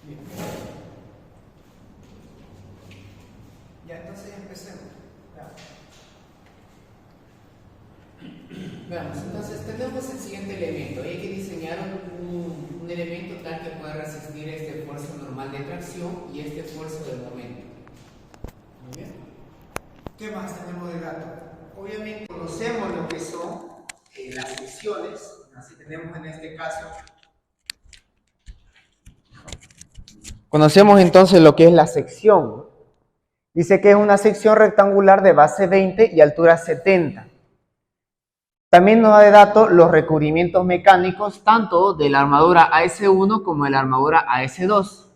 Bien. Ya, entonces empecemos. Veamos, entonces tenemos el siguiente elemento. Hay que diseñar un elemento tal que pueda resistir este esfuerzo normal de tracción y este esfuerzo del momento. Muy bien. ¿Qué más tenemos de dato? Obviamente conocemos lo que son las secciones. Así tenemos en este caso. Conocemos entonces lo que es la sección. Dice que es una sección rectangular de base 20 y altura 70. También nos da de dato los recubrimientos mecánicos tanto de la armadura AS1 como de la armadura AS2.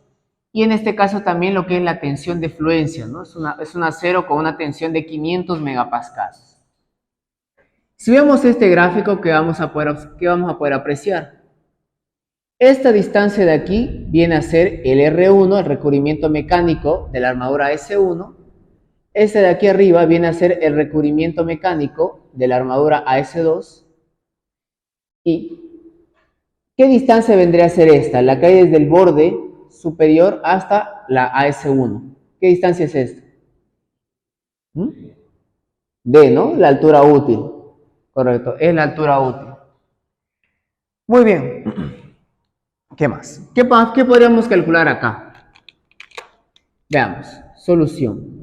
Y en este caso también lo que es la tensión de fluencia, ¿no? Es un acero con una tensión de 500 megapascales. Si vemos este gráfico, ¿qué vamos a poder apreciar? Esta distancia de aquí viene a ser el R1, el recubrimiento mecánico de la armadura AS1. Este de aquí arriba viene a ser el recubrimiento mecánico de la armadura AS2. ¿Y qué distancia vendría a ser esta? La que hay desde el borde superior hasta la AS1. ¿Qué distancia es esta? D, ¿no? La altura útil. Correcto, es la altura útil. Muy bien. ¿Qué más? ¿Qué podríamos calcular acá? Veamos. Solución.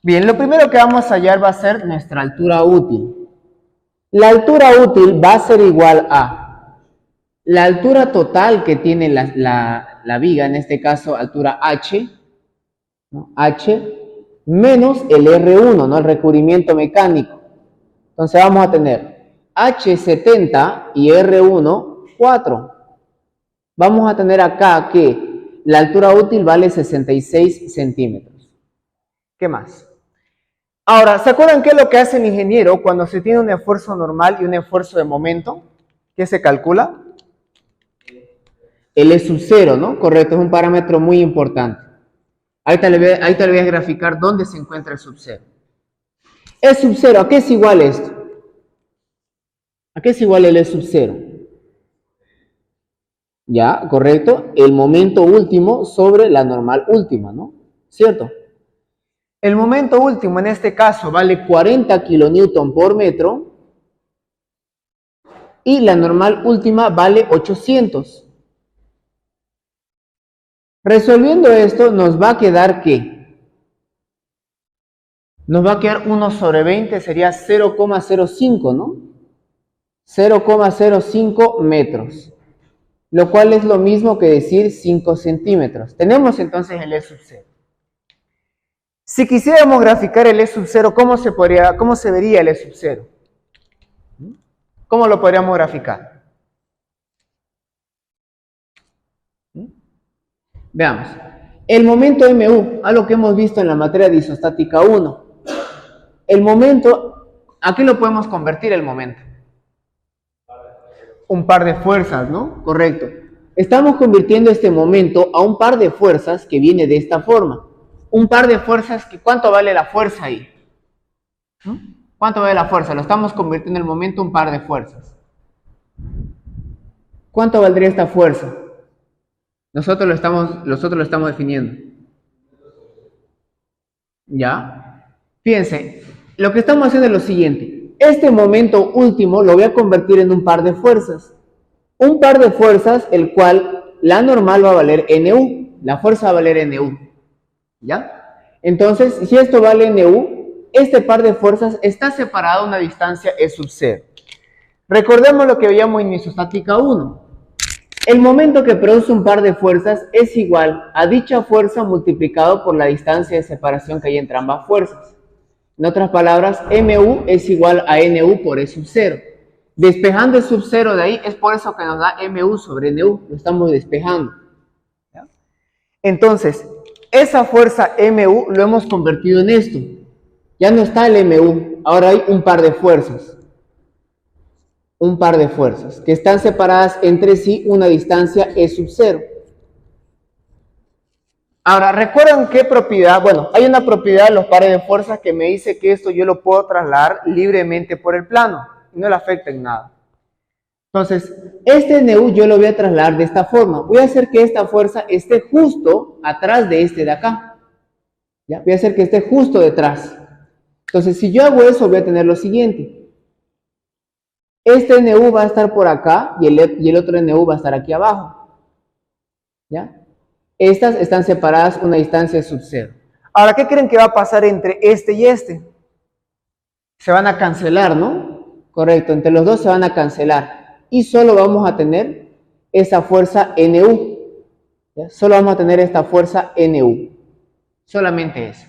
Bien, lo primero que vamos a hallar va a ser nuestra altura útil. La altura útil va a ser igual a la altura total que tiene la viga, en este caso altura H, ¿no? H, menos el R1, ¿no? El recubrimiento mecánico. Entonces vamos a tener H70 y R1, 4. Vamos a tener acá que la altura útil vale 66 centímetros. ¿Qué más? Ahora, ¿se acuerdan qué es lo que hace el ingeniero cuando se tiene un esfuerzo normal y un esfuerzo de momento? ¿Qué se calcula? El E sub 0, ¿no? Correcto, es un parámetro muy importante. Ahorita le voy a graficar dónde se encuentra el sub 0. E sub 0, ¿a qué es igual esto? ¿A qué es igual el E sub 0? Ya, correcto, el momento último sobre la normal última, ¿no? ¿Cierto? El momento último en este caso vale 40 kilonewton por metro y la normal última vale 800. Resolviendo esto nos va a quedar ¿qué? Nos va a quedar 1 sobre 20, sería 0,05, ¿no? 0,05 metros. Lo cual es lo mismo que decir 5 centímetros. Tenemos entonces el E sub 0. Si quisiéramos graficar el E sub 0, ¿cómo se vería el E sub 0? ¿Cómo lo podríamos graficar? Veamos. El momento MU, algo que hemos visto en la materia de isostática 1. El momento, ¿a qué lo podemos convertir el momento? Un par de fuerzas, ¿no? Correcto. Estamos convirtiendo este momento a un par de fuerzas que viene de esta forma. Un par de fuerzas, ¿cuánto vale la fuerza ahí? ¿Cuánto vale la fuerza? Lo estamos convirtiendo en el momento a un par de fuerzas. ¿Cuánto valdría esta fuerza? Nosotros lo estamos definiendo. ¿Ya? Fíjense, lo que estamos haciendo es lo siguiente. Este momento último lo voy a convertir en un par de fuerzas. Un par de fuerzas, el cual la normal va a valer NU. La fuerza va a valer NU. ¿Ya? Entonces, si esto vale NU, este par de fuerzas está separado a una distancia E sub 0. Recordemos lo que veíamos en isostática 1. El momento que produce un par de fuerzas es igual a dicha fuerza multiplicado por la distancia de separación que hay entre ambas fuerzas. En otras palabras, MU es igual a NU por E sub 0. Despejando el sub 0 de ahí, es por eso que nos da MU sobre NU. Lo estamos despejando. ¿Ya? Entonces, esa fuerza MU lo hemos convertido en esto. Ya no está el MU, ahora hay un par de fuerzas. Un par de fuerzas que están separadas entre sí una distancia E sub 0. Ahora, ¿recuerdan qué propiedad? Bueno, hay una propiedad de los pares de fuerzas que me dice que esto yo lo puedo trasladar libremente por el plano y no le afecta en nada. Entonces, este NU yo lo voy a trasladar de esta forma. Voy a hacer que esta fuerza esté justo atrás de este de acá. ¿Ya? Voy a hacer que esté justo detrás. Entonces, si yo hago eso, voy a tener lo siguiente. Este NU va a estar por acá y el otro NU va a estar aquí abajo. ¿Ya? Estas están separadas una distancia de sub 0. Ahora, ¿qué creen que va a pasar entre este y este? Se van a cancelar, ¿no? Correcto, entre los dos se van a cancelar. Y solo vamos a tener esa fuerza NU. ¿Ya? Solo vamos a tener esta fuerza NU. Solamente eso.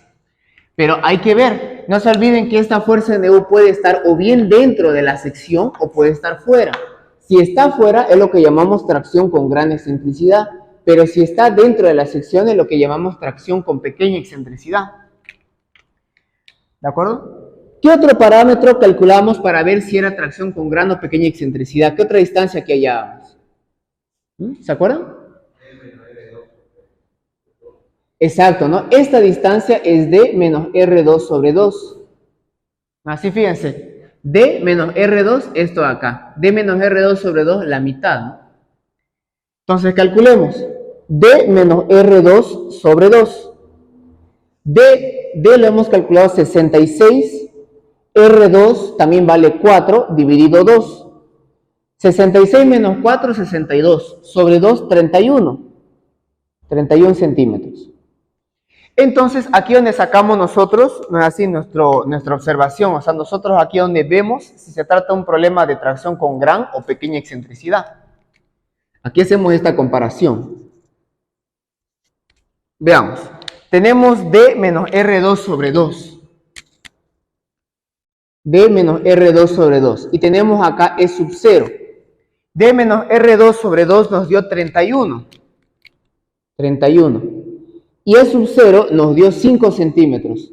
Pero hay que ver, no se olviden que esta fuerza NU puede estar o bien dentro de la sección o puede estar fuera. Si está fuera es lo que llamamos tracción con gran excentricidad, pero si está dentro de la sección es lo que llamamos tracción con pequeña excentricidad. ¿De acuerdo? ¿Qué otro parámetro calculamos para ver si era tracción con gran o pequeña excentricidad? ¿Qué otra distancia que hallábamos? ¿Se acuerdan? Exacto, ¿no? Esta distancia es D menos R2 sobre 2. Así fíjense, D menos R2, esto de acá. D menos R2 sobre 2, la mitad, ¿no? Entonces calculemos. D menos R2 sobre 2. D lo hemos calculado 66. R2 también vale 4 dividido 2. 66 menos 4, 62. Sobre 2, 31. 31 centímetros. Entonces, aquí donde sacamos nosotros, no es así nuestra observación, o sea, nosotros aquí donde vemos si se trata de un problema de tracción con gran o pequeña excentricidad. Aquí hacemos esta comparación. Veamos, tenemos D menos R2 sobre 2. D menos R2 sobre 2. Y tenemos acá E sub 0. D menos R2 sobre 2 nos dio 31. 31. Y E sub 0 nos dio 5 centímetros.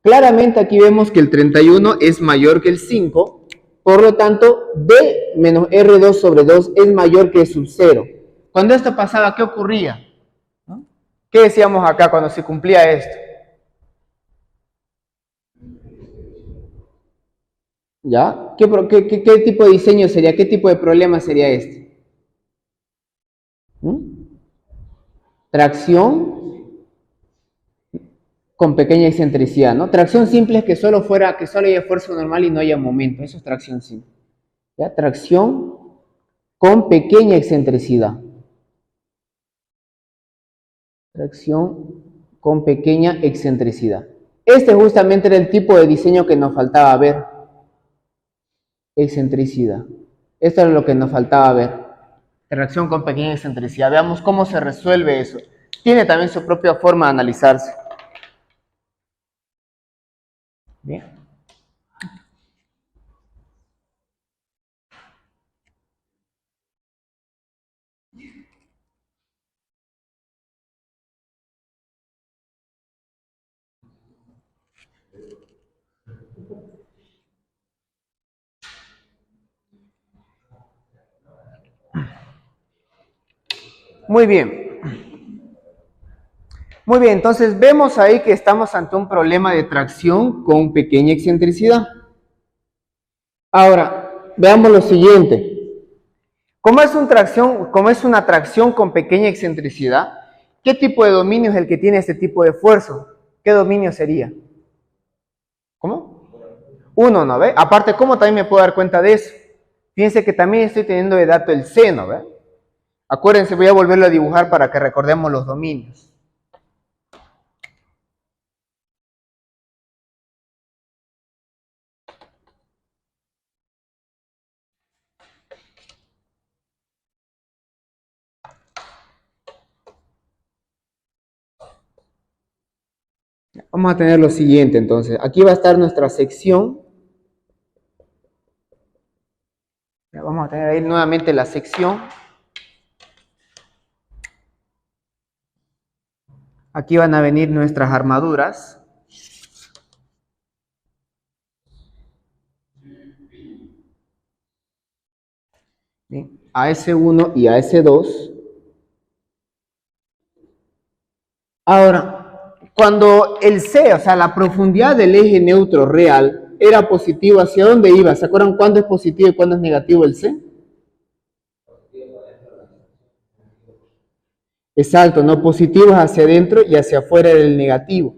Claramente aquí vemos que el 31 es mayor que el 5, por lo tanto, D menos R2 sobre 2 es mayor que E sub 0. Cuando esto pasaba, ¿qué ocurría? ¿Qué decíamos acá cuando se cumplía esto? ¿Ya? ¿Qué tipo de diseño sería? ¿Qué tipo de problema sería este? Tracción con pequeña excentricidad, ¿no? Tracción simple es que solo haya fuerza normal y no haya momento. Eso es tracción simple. ¿Ya? Tracción con pequeña excentricidad. Tracción con pequeña excentricidad. Este justamente era el tipo de diseño que nos faltaba ver. Excentricidad. Esto era lo que nos faltaba ver. Tracción con pequeña excentricidad. Veamos cómo se resuelve eso. Tiene también su propia forma de analizarse. Bien. Muy bien. Muy bien, entonces vemos ahí que estamos ante un problema de tracción con pequeña excentricidad. Ahora, veamos lo siguiente. Como es una tracción con pequeña excentricidad, ¿qué tipo de dominio es el que tiene este tipo de esfuerzo? ¿Qué dominio sería? ¿Cómo? 1, ¿no ve? Aparte, ¿cómo también me puedo dar cuenta de eso? Fíjense que también estoy teniendo de dato el seno, ¿ve? Acuérdense, voy a volverlo a dibujar para que recordemos los dominios. Vamos a tener lo siguiente, entonces. Aquí va a estar nuestra sección. Vamos a tener ahí nuevamente la sección. Aquí van a venir nuestras armaduras. Bien, AS1 y AS2. Ahora, cuando el C, o sea, la profundidad del eje neutro real, era positivo, ¿hacia dónde iba? ¿Se acuerdan cuándo es positivo y cuándo es negativo el C? Exacto, no positivos hacia adentro y hacia afuera del negativo.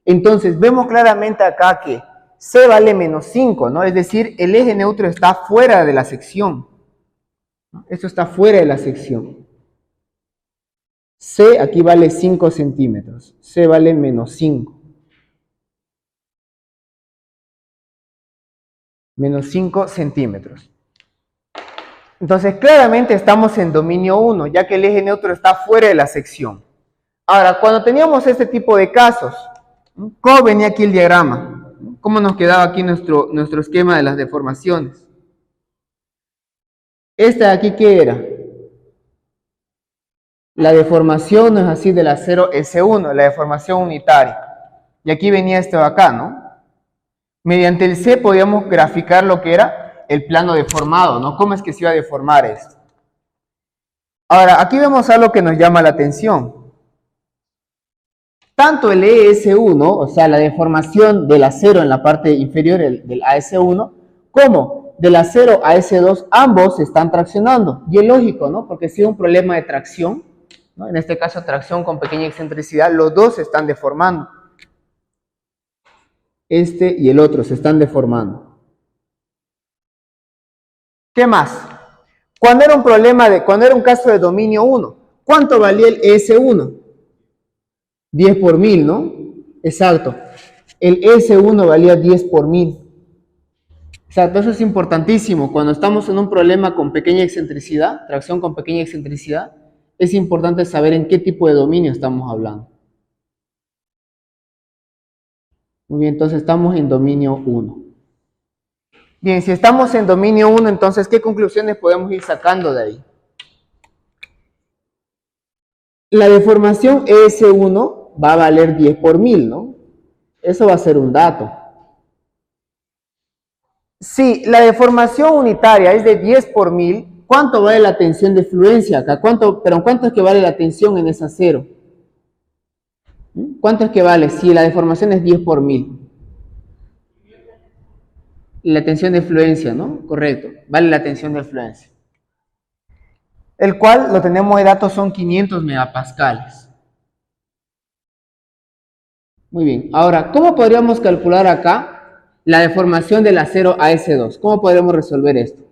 Entonces, vemos claramente acá que C vale menos 5, ¿no? Es decir, el eje neutro está fuera de la sección. Esto está fuera de la sección. C aquí vale 5 centímetros. C vale menos 5. Menos 5 centímetros. Entonces, claramente estamos en dominio 1, ya que el eje neutro está fuera de la sección. Ahora, cuando teníamos este tipo de casos, ¿cómo venía aquí el diagrama? ¿Cómo nos quedaba aquí nuestro esquema de las deformaciones? ¿Esta de aquí qué era? La deformación no es así del acero S1, la deformación unitaria. Y aquí venía esto de acá, ¿no? Mediante el C podíamos graficar lo que era el plano deformado, ¿no? ¿Cómo es que se iba a deformar esto? Ahora, aquí vemos algo que nos llama la atención. Tanto el ES1, o sea, la deformación del acero en la parte inferior del AS1, como del acero AS2, ambos se están traccionando. Y es lógico, ¿no? Porque si hay un problema de tracción, ¿no? En este caso tracción con pequeña excentricidad, los dos se están deformando. Este y el otro se están deformando. ¿Qué más? Cuando era un caso de dominio 1, ¿cuánto valía el ES1? 10 por 1000, ¿no? Exacto. El S1 valía 10 por 1000. Exacto, eso es importantísimo. Cuando estamos en un problema con pequeña excentricidad, tracción con pequeña excentricidad, es importante saber en qué tipo de dominio estamos hablando. Muy bien, entonces estamos en dominio 1. Bien, si estamos en dominio 1, entonces, ¿qué conclusiones podemos ir sacando de ahí? La deformación ES1 va a valer 10 por 1000, ¿no? Eso va a ser un dato. Si la deformación unitaria es de 10 por 1000, ¿cuánto vale la tensión de fluencia acá? ¿Cuánto es que vale la tensión en esa acero? ¿Cuánto es que vale si la deformación es 10 por 1000? La tensión de fluencia, ¿no? Correcto, vale la tensión de fluencia. El cual, lo tenemos de datos, son 500 megapascales. Muy bien, ahora, ¿cómo podríamos calcular acá la deformación del acero AS2? ¿Cómo podemos resolver esto?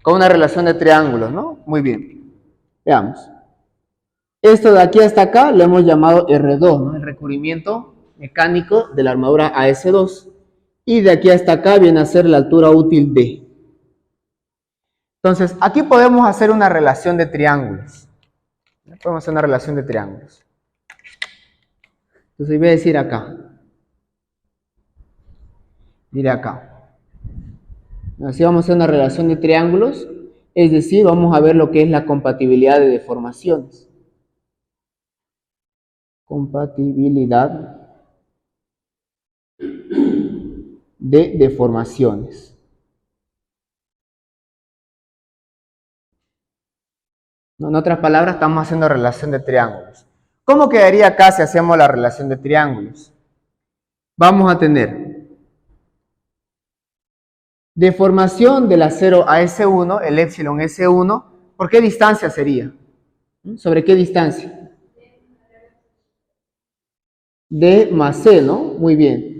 Con una relación de triángulos, ¿no? Muy bien, veamos. Esto de aquí hasta acá lo hemos llamado R2, ¿no? El recubrimiento mecánico de la armadura AS2. Y de aquí hasta acá viene a ser la altura útil D. Entonces, aquí podemos hacer una relación de triángulos. Podemos hacer una relación de triángulos. Entonces, voy a decir acá. Mire acá. Así vamos a hacer una relación de triángulos. Es decir, vamos a ver lo que es la compatibilidad de deformaciones. Compatibilidad de deformaciones. En otras palabras, estamos haciendo relación de triángulos. ¿Cómo quedaría acá si hacemos la relación de triángulos? Vamos a tener deformación del acero AS1, el épsilon S1. ¿Por qué distancia sería? ¿Sobre qué distancia? D más C, ¿no? Muy bien.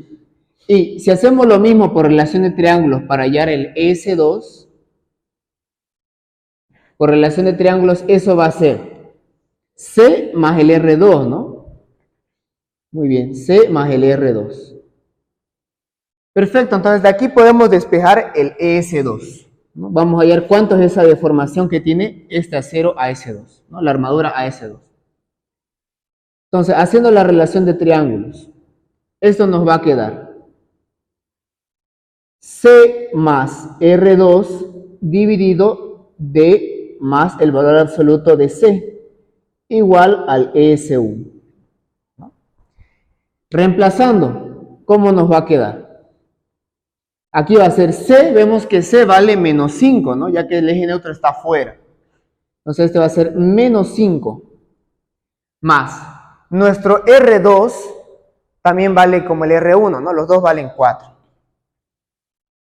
Y si hacemos lo mismo por relación de triángulos para hallar el S2, por relación de triángulos, eso va a ser C más el R2, ¿no? Muy bien, C más el R2. Perfecto, entonces de aquí podemos despejar el ES2, ¿no? Vamos a hallar cuánto es esa deformación que tiene este acero AS2, ¿no? La armadura AS2. Entonces, haciendo la relación de triángulos, esto nos va a quedar C más R2 dividido D más el valor absoluto de C, igual al ES1. ¿No? Reemplazando, ¿cómo nos va a quedar? Aquí va a ser C, vemos que C vale menos 5, ¿no? Ya que el eje neutro está afuera. Entonces este va a ser menos 5. más nuestro R2 también vale como el R1, ¿no? Los dos valen 4.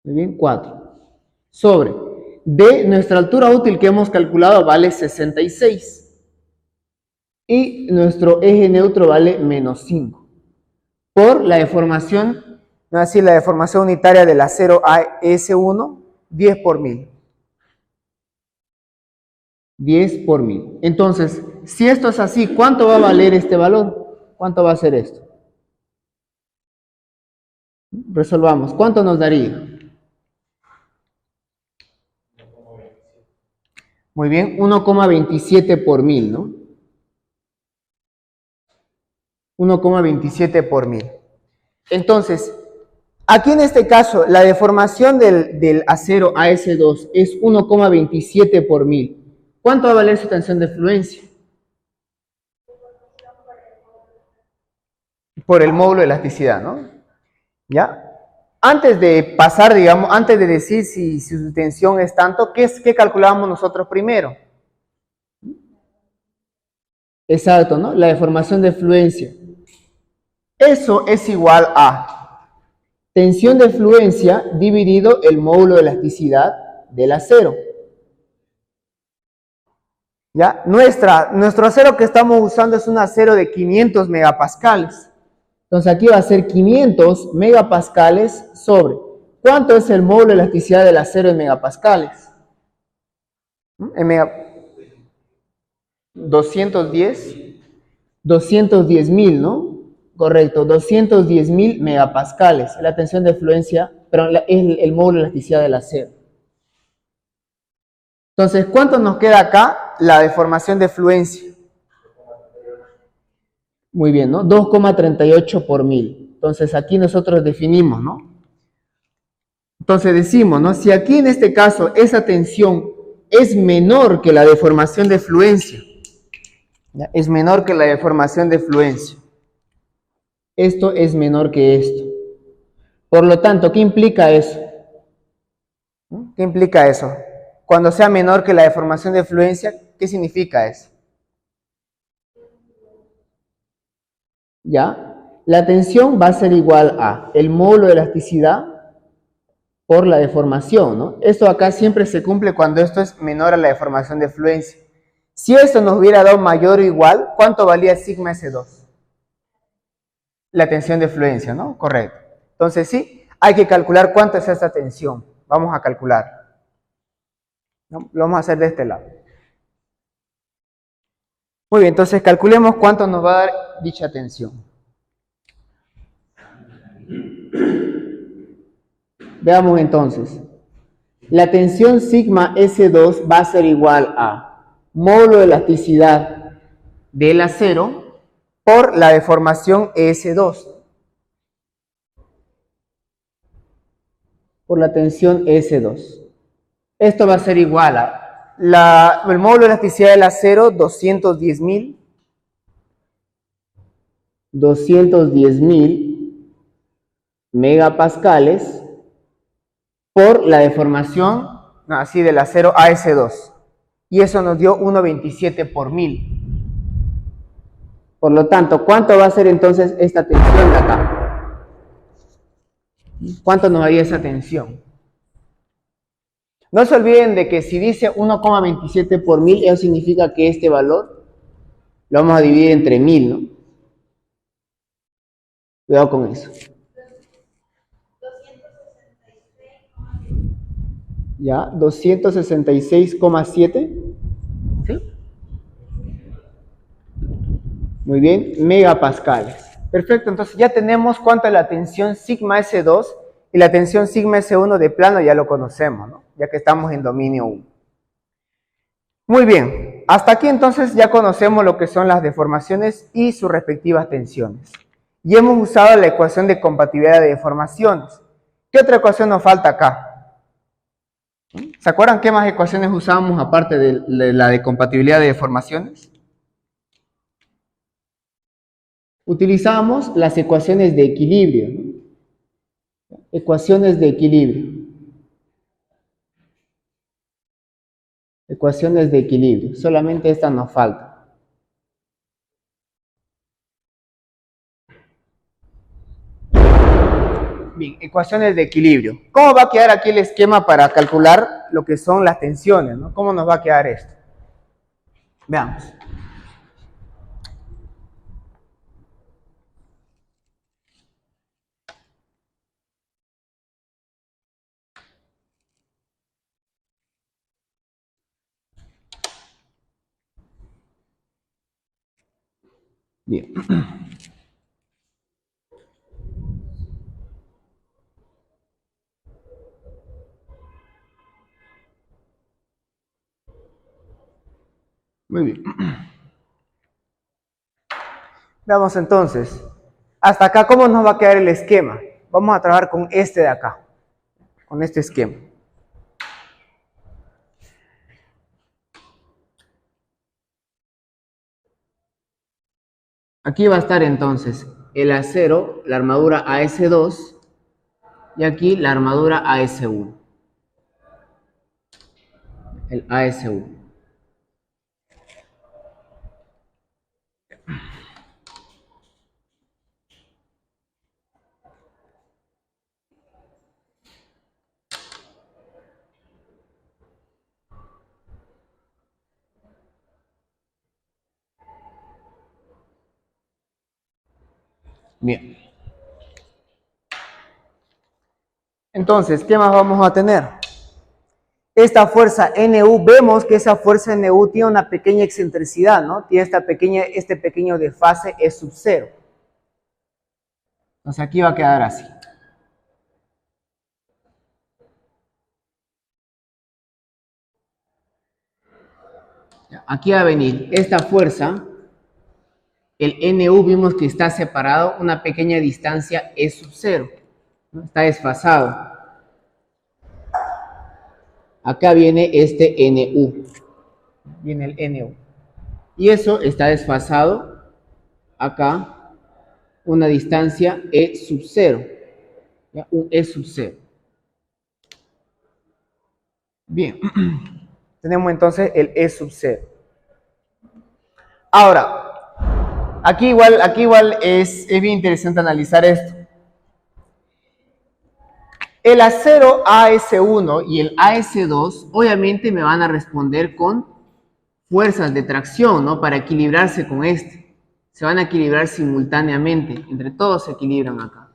Muy bien, 4. Sobre de nuestra altura útil que hemos calculado vale 66. Y nuestro eje neutro vale menos 5. Por la deformación, no así, la deformación unitaria del acero AS1, 10 por 1000. 10 por 1000. Entonces, si esto es así, ¿cuánto va a valer este valor? ¿Cuánto va a ser esto? Resolvamos. ¿Cuánto nos daría? Muy bien, 1,27 por 1000, ¿no? 1,27 por 1000. Entonces, aquí en este caso, la deformación del acero AS2 es 1,27 por 1000. ¿Cuánto va a valer su tensión de fluencia? Por el módulo de elasticidad, ¿no? ¿Ya? Antes de pasar, digamos, antes de decir si su tensión es tanto, ¿qué calculábamos nosotros primero? Exacto, ¿no? La deformación de fluencia. Eso es igual a tensión de fluencia dividido el módulo de elasticidad del acero. ¿Ya? Nuestro acero que estamos usando es un acero de 500 megapascales. Entonces aquí va a ser 500 megapascales sobre. ¿Cuánto es el módulo de elasticidad del acero en megapascales? 210.000, ¿no? Correcto, 210.000 megapascales. La tensión de fluencia, pero es el módulo de elasticidad del acero. Entonces, ¿cuánto nos queda acá? La deformación de fluencia. Muy bien, ¿no? 2,38 por 1000. Entonces, aquí nosotros definimos, ¿no? Entonces decimos, ¿no? Si aquí en este caso esa tensión es menor que la deformación de fluencia, ¿ya? Es menor que la deformación de fluencia. Esto es menor que esto. Por lo tanto, ¿qué implica eso? ¿Qué implica eso? Cuando sea menor que la deformación de fluencia, ¿qué significa eso? ¿Ya? La tensión va a ser igual a el módulo de elasticidad por la deformación, ¿no? Esto acá siempre se cumple cuando esto es menor a la deformación de fluencia. Si esto nos hubiera dado mayor o igual, ¿cuánto valía sigma S2? La tensión de fluencia, ¿no? Correcto. Entonces sí, hay que calcular cuánto es esta tensión. Vamos a calcular, ¿no? Lo vamos a hacer de este lado. Muy bien, entonces calculemos cuánto nos va a dar dicha tensión. Veamos entonces. La tensión sigma S2 va a ser igual a módulo de elasticidad del acero por la deformación S2. Por la tensión S2. Esto va a ser igual a el módulo de elasticidad del acero, 210.000 megapascales por la deformación, así, del acero AS2. Y eso nos dio 1,27 por 1000. Por lo tanto, ¿cuánto va a ser entonces esta tensión de acá? ¿Cuánto nos daría esa tensión? No se olviden de que si dice 1,27 por 1000, eso significa que este valor lo vamos a dividir entre 1000, ¿no? Cuidado con eso. ¿Ya? 266,7. ¿Sí? Muy bien, megapascales. Perfecto, entonces ya tenemos cuánto es la tensión sigma S2 y la tensión sigma S1 de plano ya lo conocemos, ¿no? Ya que estamos en dominio 1. Muy bien, hasta aquí entonces ya conocemos lo que son las deformaciones y sus respectivas tensiones. Y hemos usado la ecuación de compatibilidad de deformaciones. ¿Qué otra ecuación nos falta acá? ¿Se acuerdan qué más ecuaciones usábamos aparte de la de compatibilidad de deformaciones? Utilizábamos las ecuaciones de equilibrio, ¿no? Ecuaciones de equilibrio. Ecuaciones de equilibrio. Solamente esta nos falta. Bien, ecuaciones de equilibrio. ¿Cómo va a quedar aquí el esquema para calcular lo que son las tensiones, ¿no? ¿Cómo nos va a quedar esto? Veamos. Bien. Muy bien. Veamos entonces. Hasta acá, ¿cómo nos va a quedar el esquema? Vamos a trabajar con este de acá, con este esquema. Aquí va a estar entonces el acero, la armadura AS2 y aquí la armadura AS1. El AS1. Bien. Entonces, ¿qué más vamos a tener? Esta fuerza NU, vemos que esa fuerza NU tiene una pequeña excentricidad, ¿no? Tiene este pequeño desfase E sub 0. Entonces aquí va a quedar así. Aquí va a venir esta fuerza, el NU vimos que está separado una pequeña distancia E sub 0, ¿no? Está desfasado. Acá viene este NU, viene el NU. Y eso está desfasado acá, una distancia E sub 0, ¿ya? Un E sub 0. Bien, tenemos entonces el E sub 0. Ahora, aquí igual es bien interesante analizar esto. El acero AS1 y el AS2 obviamente me van a responder con fuerzas de tracción, ¿no? Para equilibrarse con este. Se van a equilibrar simultáneamente. Entre todos se equilibran acá.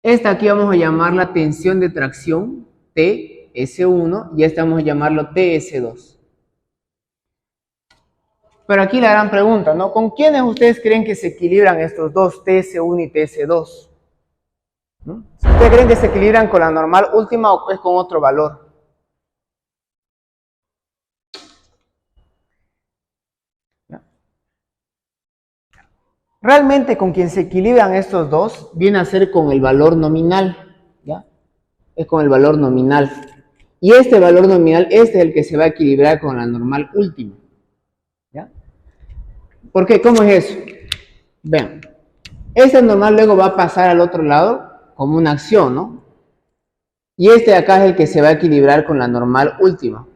Esta aquí vamos a llamarla tensión de tracción, TS1, y esta vamos a llamarlo TS2. Pero aquí la gran pregunta, ¿no? ¿Con quiénes ustedes creen que se equilibran estos dos, TS1 y TS2? ¿No? ¿Ustedes creen que se equilibran con la normal última o es con otro valor? ¿Ya? Realmente con quien se equilibran estos dos viene a ser con el valor nominal, ¿ya? Es con el valor nominal. Y este valor nominal, este es el que se va a equilibrar con la normal última, ¿ya? ¿Por qué? ¿Cómo es eso? Vean, esta normal luego va a pasar al otro lado como una acción, ¿no? Y este de acá es el que se va a equilibrar con la normal última.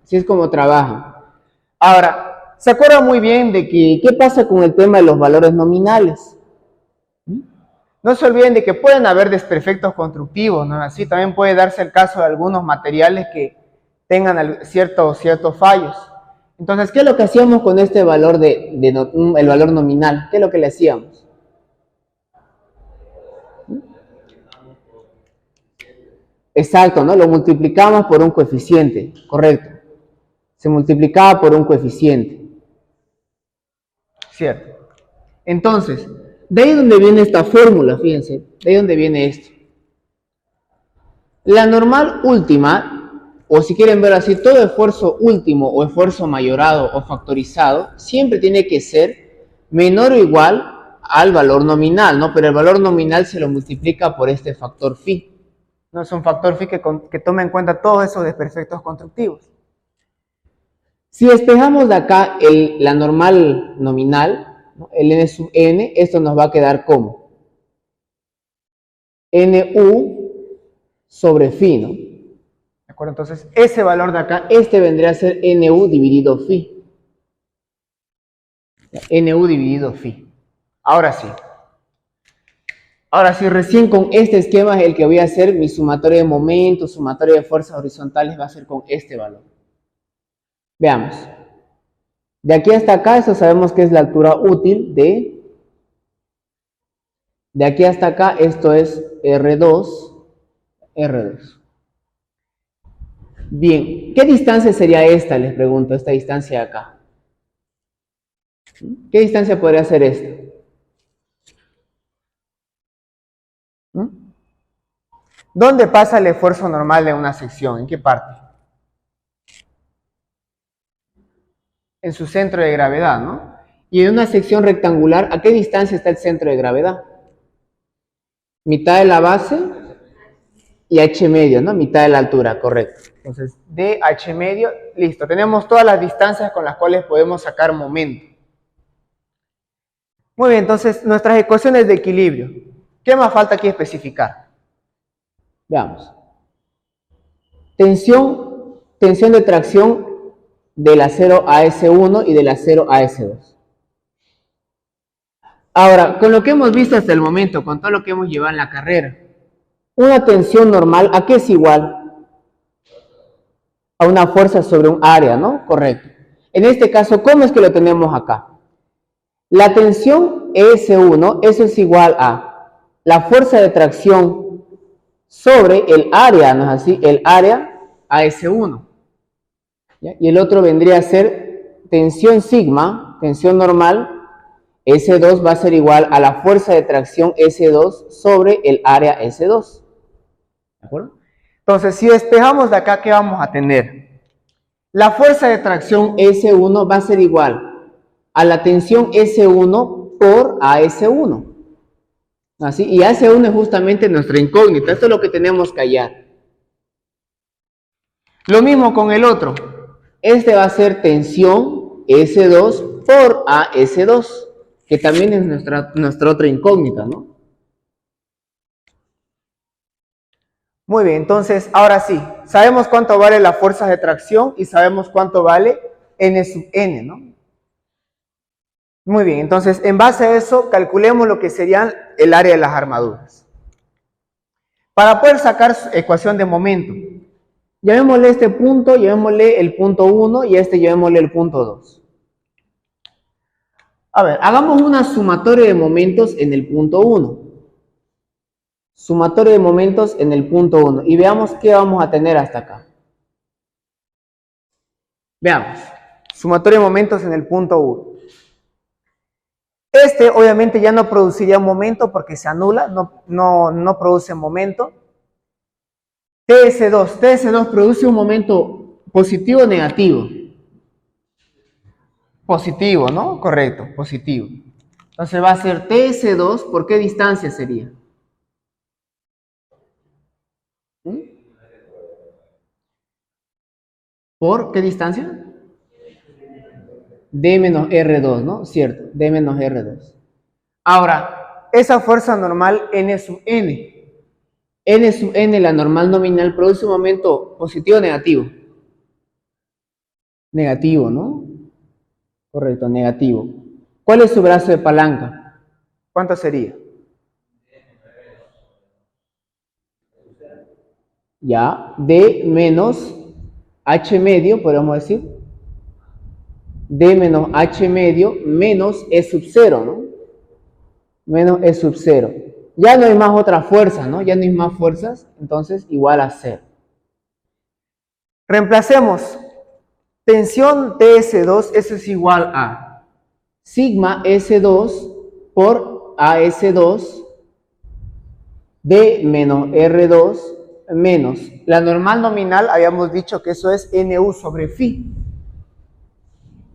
Así es como trabaja. Ahora, ¿se acuerdan muy bien de que qué pasa con el tema de los valores nominales? No se olviden de que pueden haber desperfectos constructivos, ¿no? Así también puede darse el caso de algunos materiales que tengan ciertos fallos. Entonces, ¿qué es lo que hacíamos con este valor el valor nominal? ¿Qué es lo que le hacíamos? Exacto, ¿no? Lo multiplicamos por un coeficiente, correcto. Se multiplicaba por un coeficiente. ¿Cierto? Entonces, de ahí donde viene esta fórmula, fíjense, de ahí donde viene esto. La normal última, o si quieren ver así, todo esfuerzo último o esfuerzo mayorado o factorizado, siempre tiene que ser menor o igual al valor nominal, ¿no? Pero el valor nominal se lo multiplica por este factor phi. No es un factor phi que tome en cuenta todos esos desperfectos constructivos. Si despejamos de acá la normal nominal, ¿no? El n sub n, esto nos va a quedar como nu sobre phi, ¿no? ¿De acuerdo? Entonces, ese valor de acá, este vendría a ser nu dividido phi. Nu dividido phi. Ahora sí, Ahora, si recién con este esquema es el que voy a hacer, mi sumatorio de momentos, sumatorio de fuerzas horizontales va a ser con este valor. Veamos. De aquí hasta acá, eso sabemos que es la altura útil de aquí hasta acá, esto es R2, R2. Bien, ¿qué distancia sería esta? Les pregunto, esta distancia de acá. ¿Qué distancia podría ser esta? ¿Dónde pasa el esfuerzo normal de una sección? ¿En qué parte? En su centro de gravedad, ¿no? Y en una sección rectangular, ¿a qué distancia está el centro de gravedad? Mitad de la base y h medio, ¿no? Mitad de la altura, correcto. Entonces, de h medio, listo. Tenemos todas las distancias con las cuales podemos sacar momento. Muy bien, entonces, nuestras ecuaciones de equilibrio. ¿Qué más falta aquí especificar? Veamos. Tensión de tracción del acero a S1 y del acero a S2. Ahora, con lo que hemos visto hasta el momento, con todo lo que hemos llevado en la carrera, una tensión normal, ¿a qué es igual? A una fuerza sobre un área, ¿no? Correcto. En este caso, ¿cómo es que lo tenemos acá? La tensión S1, eso es igual a la fuerza de tracción sobre el área, ¿no es así? El área a S1. ¿Ya? Y el otro vendría a ser tensión sigma, tensión normal, S2 va a ser igual a la fuerza de tracción S2 sobre el área S2. ¿De acuerdo? Entonces, si despejamos de acá, ¿qué vamos a tener? La fuerza de tracción S1 va a ser igual a la tensión S1 por AS1. ¿Así? Y AS1 es justamente nuestra incógnita. Esto es lo que tenemos que hallar. Lo mismo con el otro. Este va a ser tensión S2 por AS2, que también es nuestra otra incógnita, ¿no? Muy bien, entonces, ahora sí, sabemos cuánto vale la fuerza de tracción y sabemos cuánto vale N sub N, ¿no? Muy bien, entonces, en base a eso, calculemos lo que serían el área de las armaduras. Para poder sacar su ecuación de momento, llamémosle este punto, llamémosle el punto 1 y a este llamémosle el punto 2. A ver, hagamos una sumatoria de momentos en el punto 1. Sumatorio de momentos en el punto 1 y veamos qué vamos a tener hasta acá. Veamos, sumatorio de momentos en el punto 1. Este obviamente ya no produciría momento porque se anula, no produce momento. TS2 produce un momento positivo o negativo. Positivo, ¿no? Correcto, positivo. Entonces va a ser TS2, ¿por qué distancia sería? ¿Por qué distancia? D menos R2, ¿no? Cierto, D menos R2. Ahora, esa fuerza normal N sub N. N sub N, la normal nominal, produce un momento positivo o negativo. Negativo, ¿no? Correcto, negativo. ¿Cuál es su brazo de palanca? ¿Cuánto sería? Ya, D menos H medio, podríamos decir. D menos H medio menos E sub 0, ¿no? Menos E sub 0. Ya no hay más otra fuerza, ¿no? Ya no hay más fuerzas, entonces igual a 0. Reemplacemos. Tensión TS2, eso es igual a sigma S2 por AS2 D menos R2 menos la normal nominal, habíamos dicho que eso es NU sobre phi.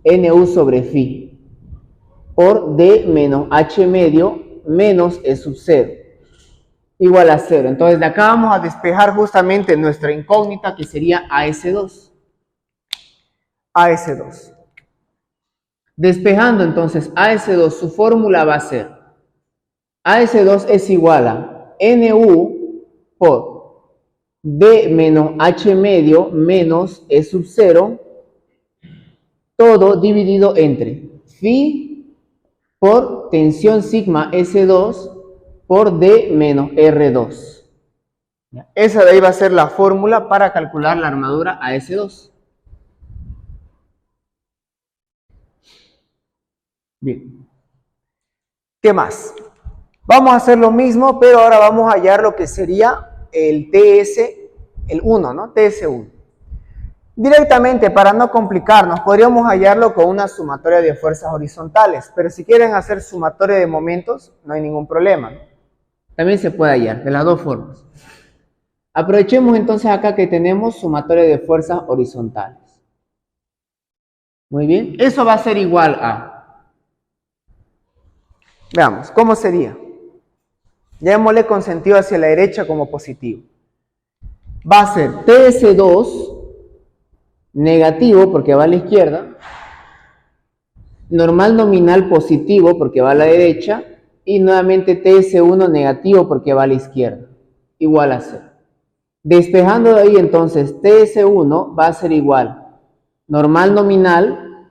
NU sobre phi por D menos H medio menos E sub 0 igual a 0. Entonces de acá vamos a despejar justamente nuestra incógnita que sería AS2. AS2. Despejando entonces AS2, su fórmula va a ser AS2 es igual a NU por D menos H medio menos E sub 0, todo dividido entre phi por tensión sigma S2 por D menos R2. Esa de ahí va a ser la fórmula para calcular la armadura AS2. Bien. ¿Qué más? Vamos a hacer lo mismo, pero ahora vamos a hallar lo que sería el TS, el 1, ¿no? TS1. Directamente, para no complicarnos, podríamos hallarlo con una sumatoria de fuerzas horizontales, pero si quieren hacer sumatoria de momentos, no hay ningún problema, ¿no? También se puede hallar, de las dos formas. Aprovechemos entonces acá que tenemos sumatoria de fuerzas horizontales. Muy bien, eso va a ser igual a... Veamos, ¿cómo sería? Llevémosle con sentido hacia la derecha como positivo. Va a ser TS2 negativo porque va a la izquierda, normal nominal positivo porque va a la derecha y nuevamente TS1 negativo porque va a la izquierda, igual a 0. Despejando de ahí entonces TS1 va a ser igual normal nominal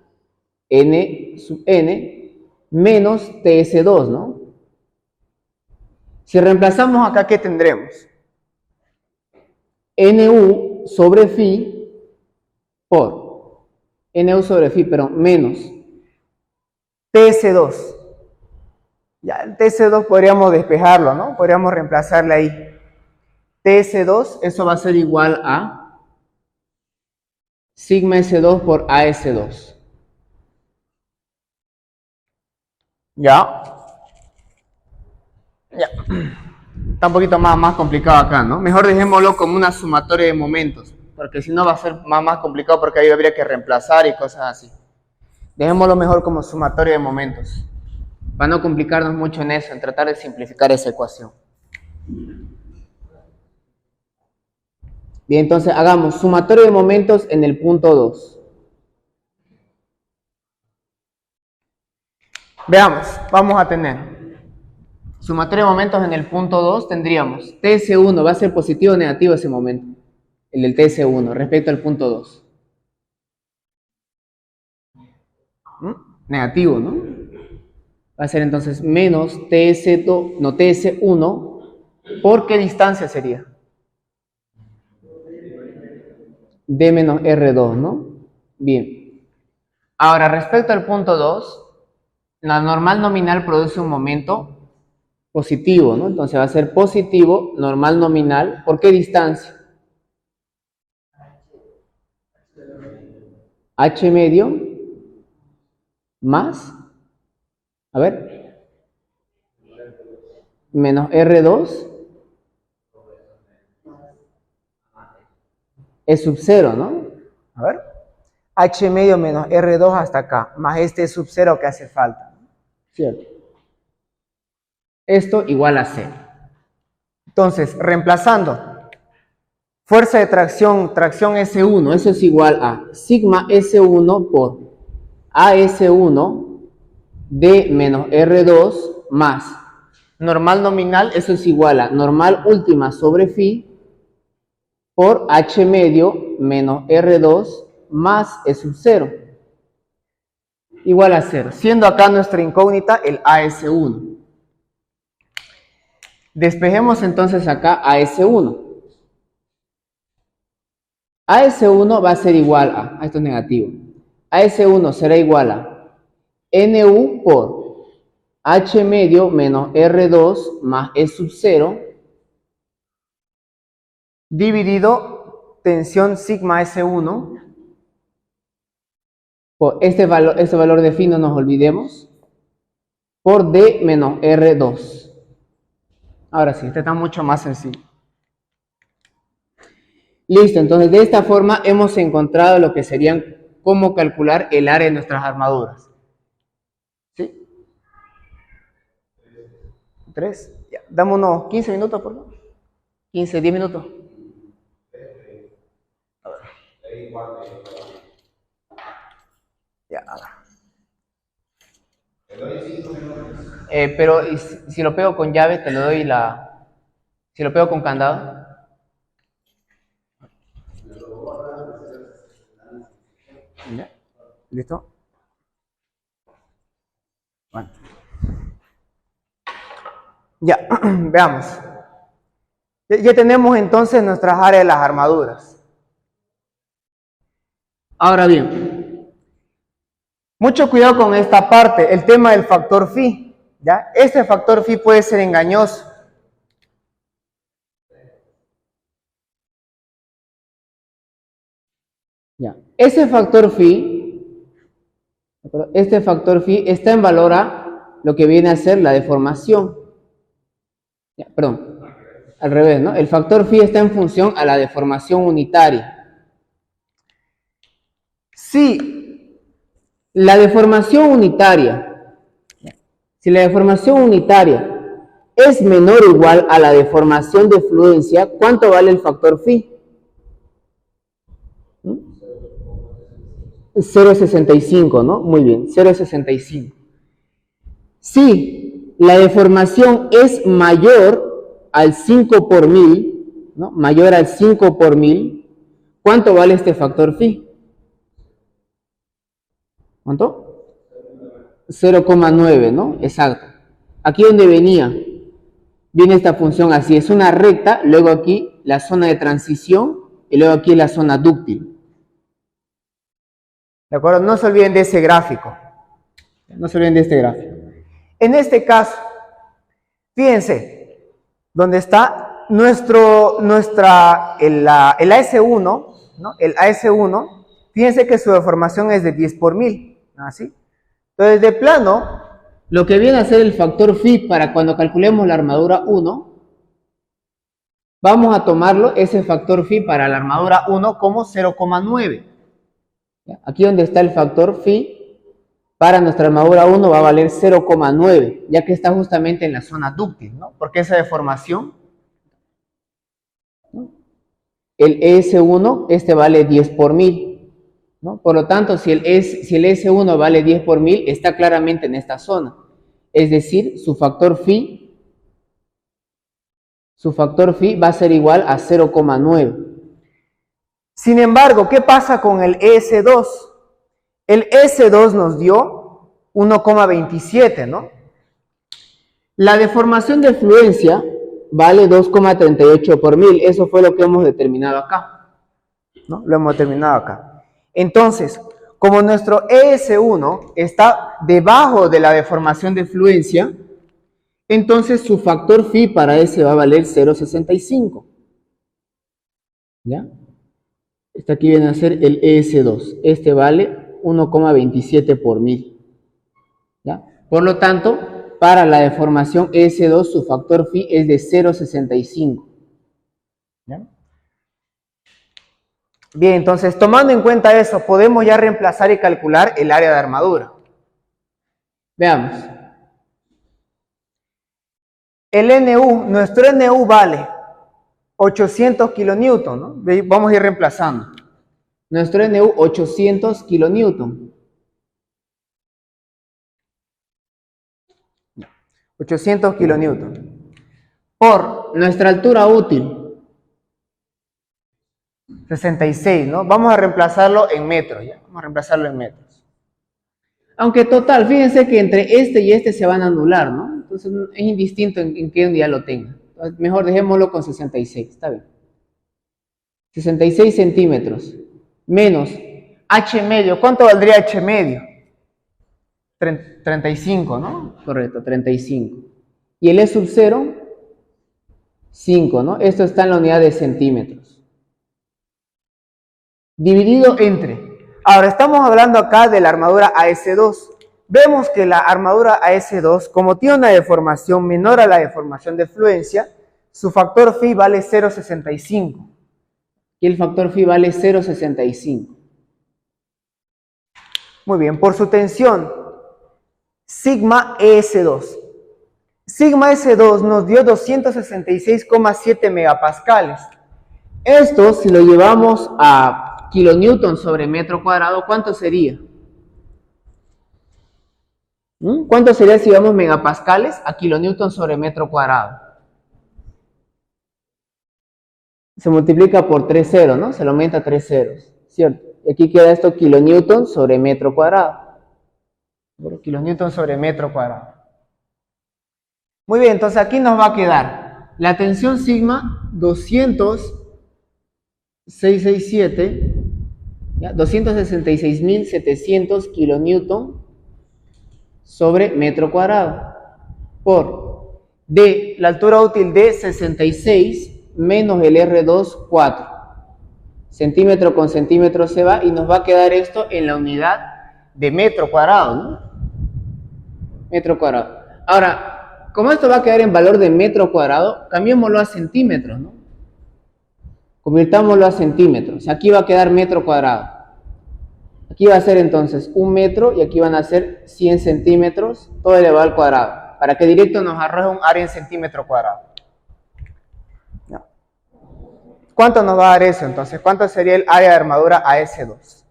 n sub n menos TS2, ¿no? Si reemplazamos acá, ¿qué tendremos? NU sobre phi por NU sobre phi, pero menos TS2. Ya, el TS2 podríamos despejarlo, ¿no? Podríamos reemplazarle ahí. TS2, eso va a ser igual a sigma S2 por AS2. ¿Ya? Ya. Está un poquito más complicado acá, ¿no? Mejor dejémoslo como una sumatoria de momentos, porque si no va a ser más complicado porque ahí habría que reemplazar y cosas así. Dejémoslo mejor como sumatoria de momentos, para no complicarnos mucho en eso, en tratar de simplificar esa ecuación. Bien, entonces hagamos sumatoria de momentos en el punto 2. Veamos, vamos a tener sumatoria de momentos en el punto 2, tendríamos TS1, va a ser positivo o negativo ese momento, el del TS1 respecto al punto 2. Negativo, ¿no? Va a ser entonces menos TS2, no, TS1, ¿por qué distancia sería? D menos R2, ¿no? Bien. Ahora, respecto al punto 2, la normal nominal produce un momento positivo, ¿no? Entonces va a ser positivo, normal nominal, ¿por qué distancia? H medio más, a ver, menos R2 es sub 0, ¿no? A ver, H medio menos R2 hasta acá, más este sub 0 que hace falta, ¿cierto? Esto igual a 0. Entonces, reemplazando, fuerza de tracción, tracción S1, eso es igual a sigma S1 por AS1 D menos R2 más normal nominal, eso es igual a normal última sobre phi por H medio menos R2 más E sub 0 igual a 0, siendo acá nuestra incógnita el AS1. Despejemos entonces acá AS1. AS1 va a ser igual a esto es negativo, AS1 será igual a NU por H medio menos R2 más E sub 0 dividido tensión sigma S1 por este valor de phi no nos olvidemos por D menos R2. Ahora sí, este está mucho más sencillo. Listo, entonces de esta forma hemos encontrado lo que serían cómo calcular el área de nuestras armaduras. ¿Sí? 3. Ya. Dame unos 15 minutos, por favor. 15, 10 minutos. Ya. Pero si lo pego con llave, te lo doy la... Si lo pego con candado. ¿Ya? ¿Listo? Bueno. Ya, veamos. Ya tenemos entonces nuestras áreas de las armaduras. Ahora bien, mucho cuidado con esta parte, el tema del factor phi. ¿Ya? Este factor phi puede ser engañoso. Ya. Este factor phi está en valor a lo que viene a ser la deformación. Ya, perdón, al revés, ¿no? El factor phi está en función a la deformación unitaria. Si la deformación unitaria es menor o igual a la deformación de fluencia, ¿cuánto vale el factor phi? 0,65, ¿no? Muy bien, 0,65. Si la deformación es mayor al 5 por mil, ¿no? Mayor al 5 por mil, ¿cuánto vale este factor phi? ¿Cuánto? 0,9, ¿no? Exacto. Aquí donde viene esta función así, es una recta, luego aquí la zona de transición y luego aquí la zona dúctil. ¿De acuerdo? No se olviden de ese gráfico. No se olviden de este gráfico. En este caso, fíjense, donde está el AS1, ¿no? El AS1, fíjense que su deformación es de 10 por mil, ¿así? Entonces, de plano, lo que viene a ser el factor phi para cuando calculemos la armadura 1, vamos a tomarlo, ese factor phi para la armadura 1 como 0,9. Aquí donde está el factor phi, para nuestra armadura 1 va a valer 0,9, ya que está justamente en la zona dúctil, ¿no? Porque esa deformación, ¿no? El ES1, este vale 10 por mil, ¿no? Por lo tanto, si el ES1 vale 10 por mil, está claramente en esta zona. Es decir, su factor phi va a ser igual a 0,9. Sin embargo, ¿qué pasa con el ES2? El ES2 nos dio 1,27, ¿no? La deformación de fluencia vale 2,38 por mil. Eso fue lo que hemos determinado acá, ¿no? Lo hemos determinado acá. Entonces, como nuestro ES1 está debajo de la deformación de fluencia, entonces su factor phi para ese va a valer 0,65. ¿Ya? Este aquí viene a ser el ES2. Este vale 1,27 por mil. ¿Ya? Por lo tanto, para la deformación ES2 su factor phi es de 0,65. ¿Ya? Bien, entonces tomando en cuenta eso, podemos ya reemplazar y calcular el área de armadura. Veamos. El NU, nuestro NU vale 800 kilonewton, ¿no? Vamos a ir reemplazando. Nuestro NU 800 kilonewton. 800 kilonewton. Por nuestra altura útil, 66, ¿no? Vamos a reemplazarlo en metros, ¿ya? Vamos a reemplazarlo en metros. Aunque total, fíjense que entre este y este se van a anular, ¿no? Entonces es indistinto en qué unidad lo tenga. Entonces, mejor dejémoslo con 66, está bien. 66 centímetros menos H medio. ¿Cuánto valdría H medio? 35, ¿no? Correcto, 35. Y el E sub 0, 5, ¿no? Esto está en la unidad de centímetros. Dividido entre. Ahora, estamos hablando acá de la armadura AS2. Vemos que la armadura AS2, como tiene una deformación menor a la deformación de fluencia, su factor phi vale 0,65. Y el factor phi vale 0,65. Muy bien, por su tensión, sigma ES2. Sigma S2 nos dio 266,7 megapascales. Esto, si lo llevamos a kilonewton sobre metro cuadrado, ¿cuánto sería? ¿Cuánto sería si llevamos megapascales a kilonewton sobre metro cuadrado? Se multiplica por 3 ceros, ¿no? Se le aumenta 3 ceros, ¿cierto? Y aquí queda esto kilonewton sobre metro cuadrado. Kilonewton sobre metro cuadrado. Muy bien, entonces aquí nos va a quedar la tensión sigma 200,667, ¿ya? 266.700 kilonewton sobre metro cuadrado por D, la altura útil de 66 menos el R2, 4. Centímetro con centímetro se va y nos va a quedar esto en la unidad de metro cuadrado, ¿no? Metro cuadrado. Ahora, como esto va a quedar en valor de metro cuadrado, cambiémoslo a centímetros, ¿no? Convirtámoslo a centímetros. Aquí va a quedar metro cuadrado. Aquí va a ser entonces 1 metro y aquí van a ser 100 centímetros, todo elevado al cuadrado, para que directo nos arroje un área en centímetro cuadrado. ¿No? ¿Cuánto nos va a dar eso entonces? ¿Cuánto sería el área de armadura AS2?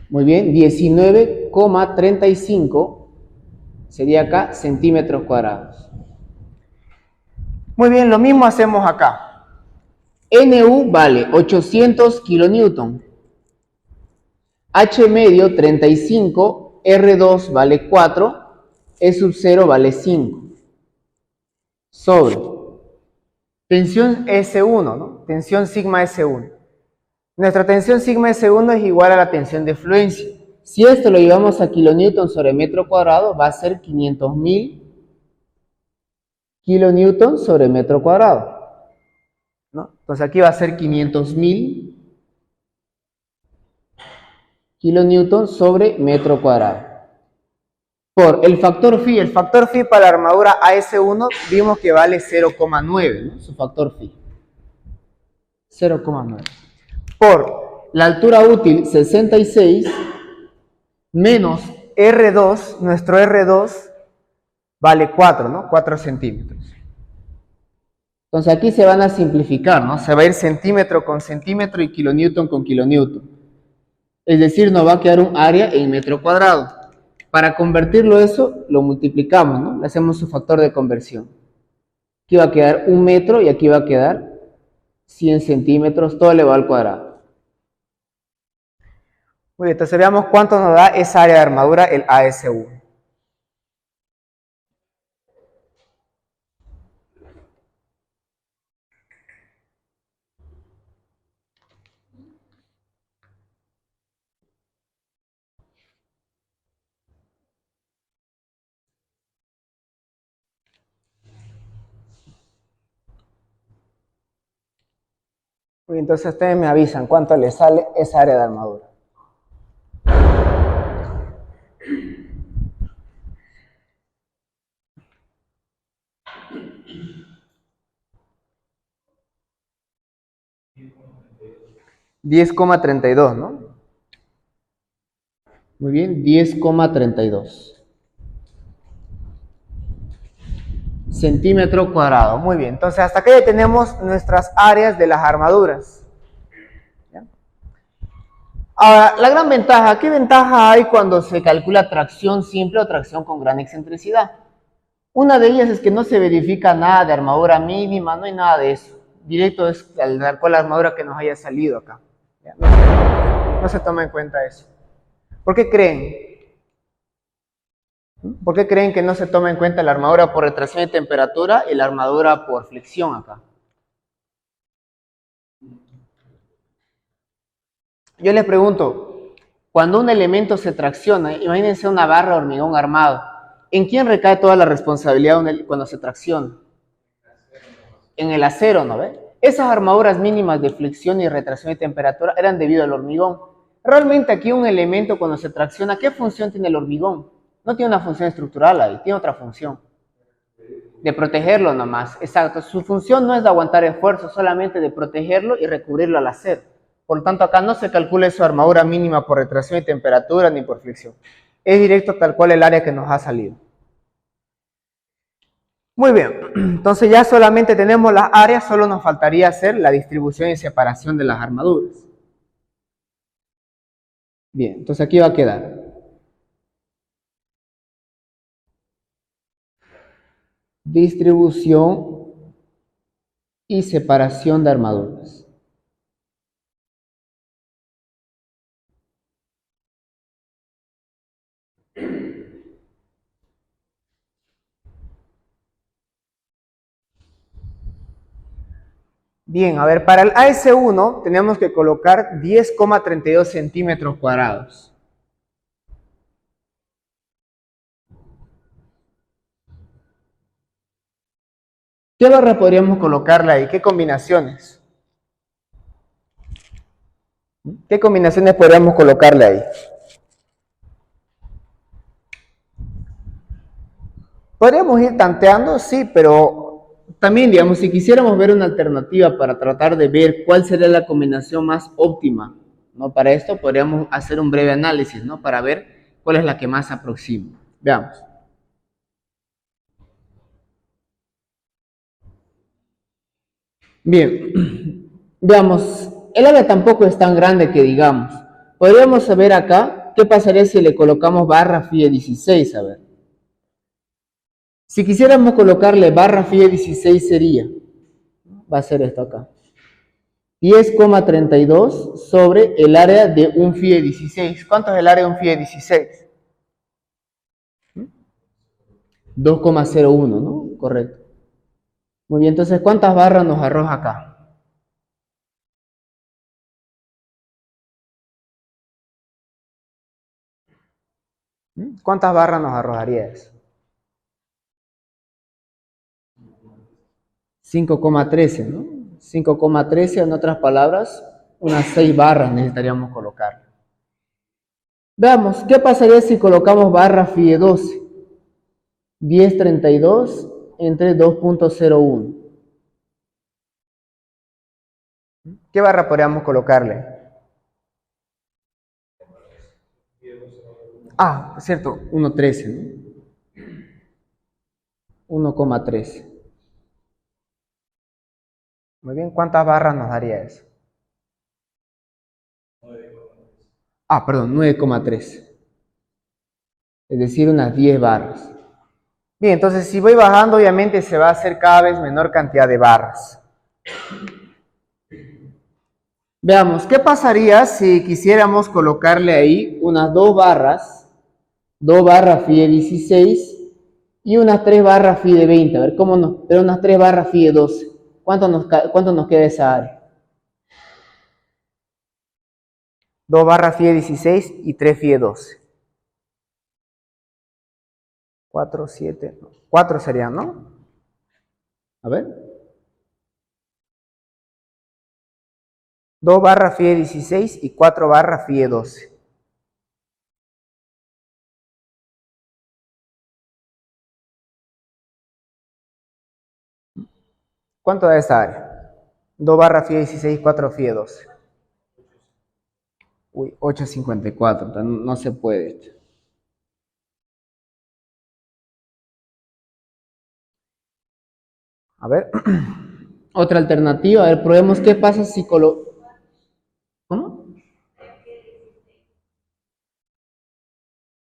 Muy bien, 19,35 sería acá centímetros cuadrados. Muy bien, lo mismo hacemos acá. NU vale 800 kilonewton. H medio 35, R2 vale 4, E sub 0 vale 5. Sobre tensión S1, ¿no? Tensión sigma S1. Nuestra tensión sigma S1 es igual a la tensión de fluencia. Si esto lo llevamos a kilonewton sobre metro cuadrado, va a ser 500.000 kilonewton sobre metro cuadrado, ¿no? Entonces aquí va a ser 500.000 kilonewton sobre metro cuadrado. Por el factor phi para la armadura AS1 vimos que vale 0,9, ¿no? Su factor phi. 0,9. Por la altura útil 66 menos R2, nuestro R2 vale 4, ¿no? 4 centímetros. Entonces aquí se van a simplificar, ¿no? Se va a ir centímetro con centímetro y kilonewton con kilonewton. Es decir, nos va a quedar un área en metro cuadrado. Para convertirlo eso, lo multiplicamos, ¿no? Le hacemos su factor de conversión. Aquí va a quedar 1 metro y aquí va a quedar 100 centímetros, todo elevado al cuadrado. Muy bien, entonces veamos cuánto nos da esa área de armadura, el AS1. Muy bien, entonces ustedes me avisan cuánto les sale esa área de armadura. $10,32, ¿no? Muy bien, 10,32 centímetro cuadrado. Muy bien, entonces hasta acá ya tenemos nuestras áreas de las armaduras. ¿Ya? Ahora, la gran ventaja, ¿qué ventaja hay cuando se calcula tracción simple o tracción con gran excentricidad? Una de ellas es que no se verifica nada de armadura mínima, no hay nada de eso. Directo es tal cual la armadura que nos haya salido acá. ¿Ya? No se toma en cuenta eso. ¿Por qué creen? ¿Por qué creen que no se toma en cuenta la armadura por retracción de temperatura y la armadura por flexión acá? Yo les pregunto, cuando un elemento se tracciona, imagínense una barra de hormigón armado, ¿en quién recae toda la responsabilidad cuando se tracciona? En el acero, ¿no ve? Esas armaduras mínimas de flexión y retracción de temperatura eran debido al hormigón. Realmente aquí un elemento cuando se tracciona, ¿qué función tiene el hormigón? No tiene una función estructural ahí, tiene otra función. De protegerlo nomás, exacto. Su función no es de aguantar esfuerzo, solamente de protegerlo y recubrirlo al acero. Por lo tanto, acá no se calcula su armadura mínima por retracción de temperatura ni por fricción. Es directo tal cual el área que nos ha salido. Muy bien, entonces ya solamente tenemos las áreas, solo nos faltaría hacer la distribución y separación de las armaduras. Bien, entonces aquí va a quedar distribución y separación de armaduras. Bien, a ver, para el AS1 tenemos que colocar 10,32 centímetros cuadrados. ¿Qué barra podríamos colocarle ahí? ¿Qué combinaciones? ¿Qué combinaciones podríamos colocarle ahí? Podríamos ir tanteando, sí, pero también, digamos, si quisiéramos ver una alternativa para tratar de ver cuál sería la combinación más óptima, ¿no? Para esto podríamos hacer un breve análisis, ¿no? Para ver cuál es la que más se aproxima. Veamos. Bien, veamos, el área tampoco es tan grande que digamos. Podríamos saber acá qué pasaría si le colocamos barra FIE 16, a ver. Si quisiéramos colocarle barra FIE 16 sería, va a ser esto acá, 10,32 sobre el área de un FIE 16. ¿Cuánto es el área de un FIE 16? 2,01, ¿no? Correcto. Muy bien, entonces, ¿cuántas barras nos arroja acá? ¿Cuántas barras nos arrojaría eso? 5,13, ¿no? 5,13, en otras palabras, unas 6 barras necesitaríamos colocar. Veamos, ¿qué pasaría si colocamos barra FIE 12? 10,32 entre 2,01. ¿Qué barra podríamos colocarle? Ah, es cierto, 1,13, ¿no? 1,13. Muy bien, ¿cuántas barras nos daría eso? Ah, perdón, 9,3. Es decir, unas 10 barras. Bien, entonces si voy bajando, obviamente se va a hacer cada vez menor cantidad de barras. Veamos, ¿qué pasaría si quisiéramos colocarle ahí unas 2 barras FIE 16 y unas 3 barras FIE 20? A ver, ¿cómo no? Pero unas 3 barras FIE 12. ¿Cuánto nos queda esa área? 2 barras FIE 16 y 3 FIE 12. 4, 7, 4 serían, ¿no? A ver. 2 barras FIE 16 y 4 barras FIE 12. ¿Cuánto da esa área? 2 barras FIE 16 y 4 FIE 12. Uy, 8,54, no se puede. A ver, otra alternativa, a ver, probemos qué pasa si ¿Cómo?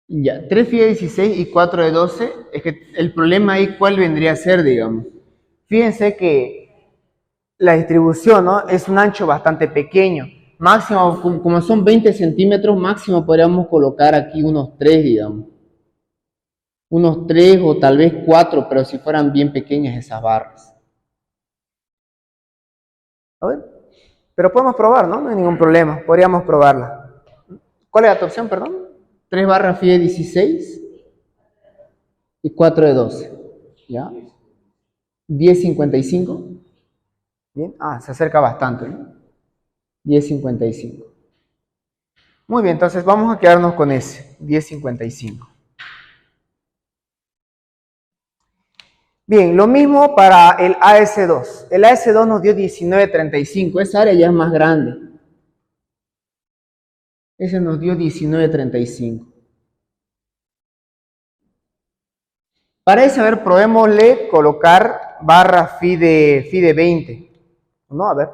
Ya, 3 FIE 16 y 4 de 12, es que el problema ahí, ¿cuál vendría a ser, digamos? Fíjense que la distribución, ¿no? Es un ancho bastante pequeño. Máximo, como son 20 centímetros, máximo podríamos colocar aquí unos 3, digamos. Unos 3 o tal vez 4, pero si fueran bien pequeñas esas barras. A ver, pero podemos probar, ¿no? No hay ningún problema, podríamos probarla. ¿Cuál era tu opción, perdón? 3 barras FIE 16 y 4 de 12. ¿Ya? 10,55. Bien, se acerca bastante, ¿no? 10,55. Muy bien, entonces vamos a quedarnos con ese, 10,55. Bien, lo mismo para el AS2. El AS2 nos dio 19,35. Esa área ya es más grande. Ese nos dio 19,35. Para ese, a ver, probémosle colocar barra FIDE 20. ¿No? A ver.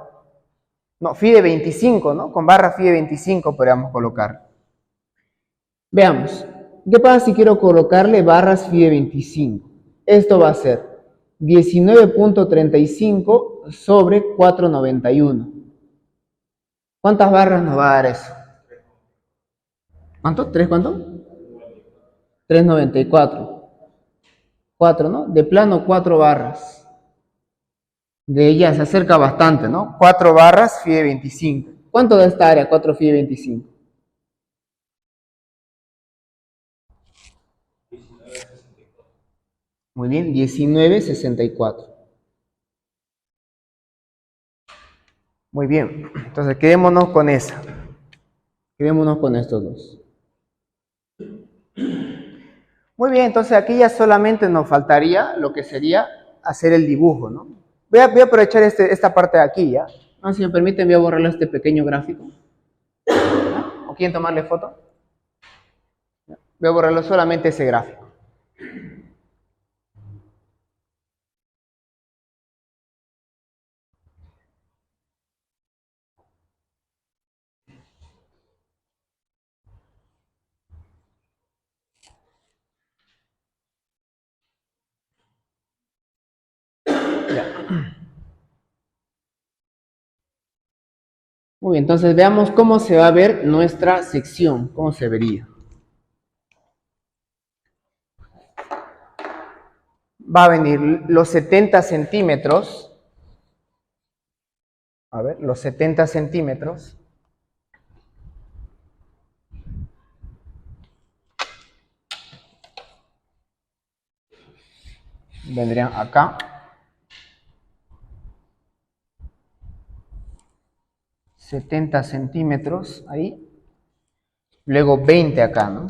No, FIDE 25, ¿no? Con barra FIDE 25 podríamos colocar. Veamos. ¿Qué pasa si quiero colocarle barras FIDE 25? Esto va a ser 19,35 sobre 4,91. ¿Cuántas barras nos va a dar eso? ¿Cuánto? ¿3 cuánto? 3,94. 4, ¿no? De plano 4 barras. De ella se acerca bastante, ¿no? 4 barras phi de 25. ¿Cuánto da esta área 4 phi de 25? Muy bien, 19,64. Muy bien, entonces quedémonos con esa. Quedémonos con estos dos. Muy bien, entonces aquí ya solamente nos faltaría lo que sería hacer el dibujo, ¿no? Voy a aprovechar esta parte de aquí, ¿ya? No, si me permiten, voy a borrarle este pequeño gráfico. ¿Ya? ¿O quieren tomarle foto? Voy a borrarlo solamente ese gráfico. Ya. Muy bien, entonces veamos cómo se va a ver nuestra sección, cómo se vería. Va a venir los 70 centímetros. A ver, los 70 centímetros. Vendrían acá. 70 centímetros ahí. Luego 20 acá, ¿no?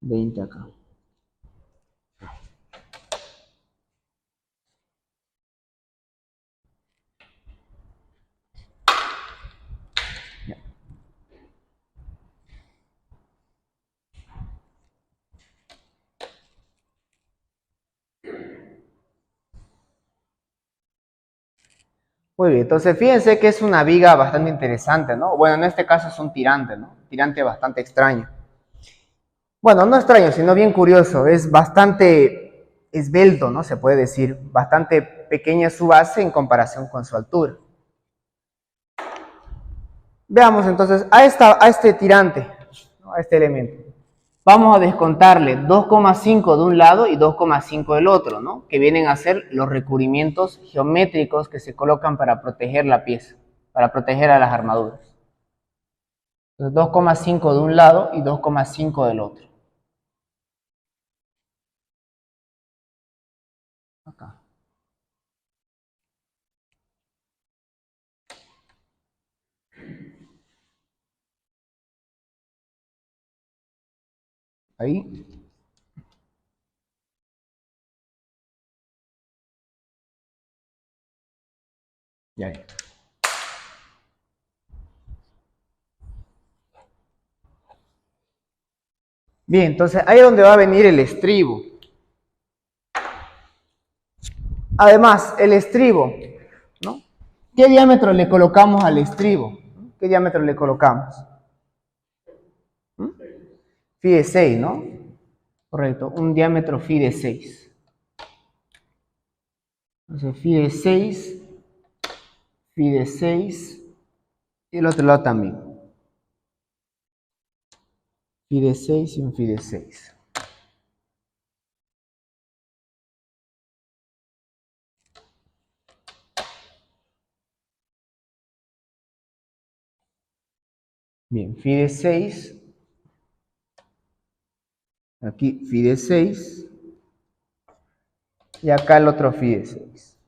20 acá. Ya. Muy bien, entonces fíjense que es una viga bastante interesante, ¿no? Bueno, en este caso es un tirante, ¿no? Tirante bastante extraño. Bueno, no extraño, sino bien curioso. Es bastante esbelto, ¿no? Se puede decir. Bastante pequeña su base en comparación con su altura. Veamos entonces a este tirante, ¿no? A este elemento. Vamos a descontarle 2,5 de un lado y 2,5 del otro, ¿no? Que vienen a ser los recubrimientos geométricos que se colocan para proteger la pieza, para proteger a las armaduras. Entonces 2,5 de un lado y 2,5 del otro. Acá. Ahí. Y ahí. Bien, entonces ahí es donde va a venir el estribo. Además, el estribo, ¿no? ¿Qué diámetro le colocamos al estribo? ¿Qué diámetro le colocamos? Phi de 6, ¿no? Correcto, un diámetro phi de 6. Entonces, phi de 6, phi de 6, y el otro lado también. Phi de 6 y un phi de 6. Bien, phi de 6. Aquí phi de 6. Y acá el otro phi de 6.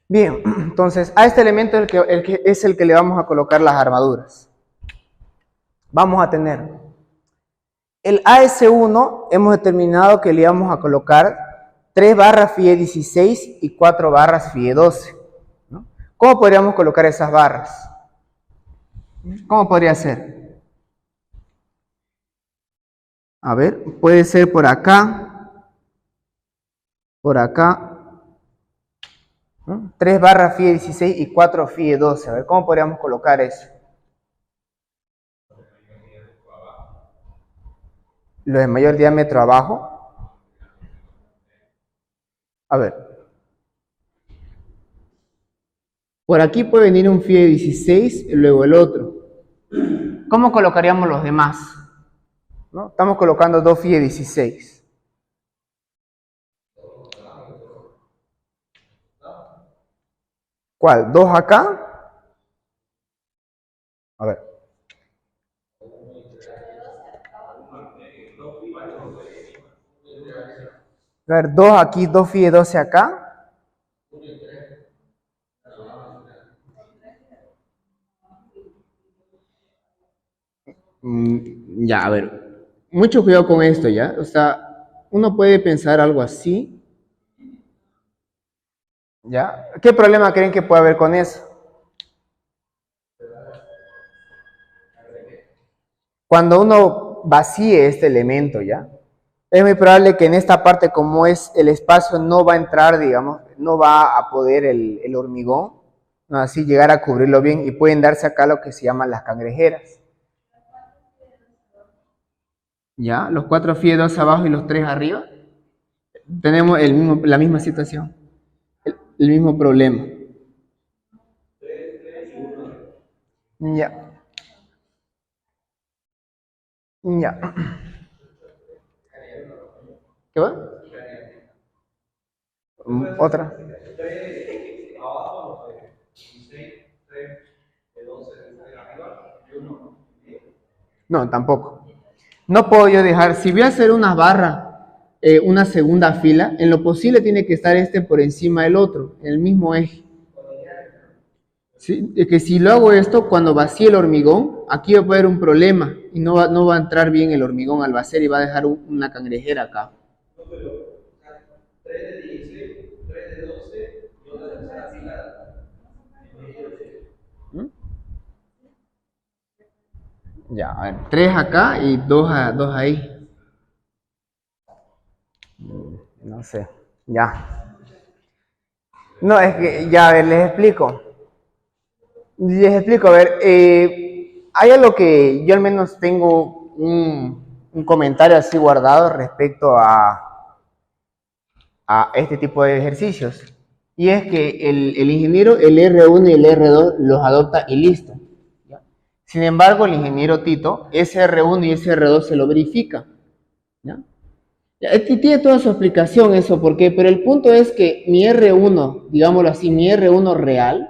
Bien, entonces a este elemento es el que le vamos a colocar las armaduras. Vamos a tener el AS1, hemos determinado que le vamos a colocar 3 barras phi de 16 y 4 barras phi de 12. ¿No? ¿Cómo podríamos colocar esas barras? ¿Cómo podría ser? A ver, puede ser por acá, ¿no? 3 barras phi de 16 y 4 phi de 12. A ver, ¿cómo podríamos colocar eso? Lo de mayor diámetro abajo. A ver. Por aquí puede venir un phi de 16 y luego el otro. ¿Cómo colocaríamos los demás? ¿No? Estamos colocando dos phi de 16. ¿Cuál? ¿Dos acá? A ver. A ver, dos aquí, dos phi de 12 acá. Ya, a ver. Mucho cuidado con esto, ¿ya? O sea, uno puede pensar algo así. ¿Ya? ¿Qué problema creen que puede haber con eso? Cuando uno vacíe este elemento, ¿ya? Es muy probable que en esta parte, como es el espacio, no va a entrar, digamos, no va a poder el hormigón, ¿no? Así llegar a cubrirlo bien y pueden darse acá lo que se llaman las cangrejeras. ¿Ya? Los 4 phi de 2 abajo y los 3 arriba. Tenemos la misma situación, el mismo problema. Ya. Ya. ¿Qué va? Otra. No, tampoco. No puedo yo dejar, si voy a hacer unas barras, una segunda fila, en lo posible tiene que estar este por encima del otro, en el mismo eje. ¿Sí? Es que si lo hago esto, cuando vacíe el hormigón, aquí va a haber un problema y no va a entrar bien el hormigón al vaciar y va a dejar una cangrejera acá. ¿Mm? Ya, a ver, 3 acá y 2 ahí. No sé, ya. No, es que, ya, a ver, les explico. A ver, hay algo que yo al menos tengo un comentario así guardado respecto a este tipo de ejercicios. Y es que el ingeniero, el R1 y el R2 los adopta y listo. ¿Ya? Sin embargo, el ingeniero Tito, ese R1 y ese R2 se lo verifica. ¿Ya? Tiene toda su explicación eso, ¿por qué? Pero el punto es que mi R1, digámoslo así, mi R1 real,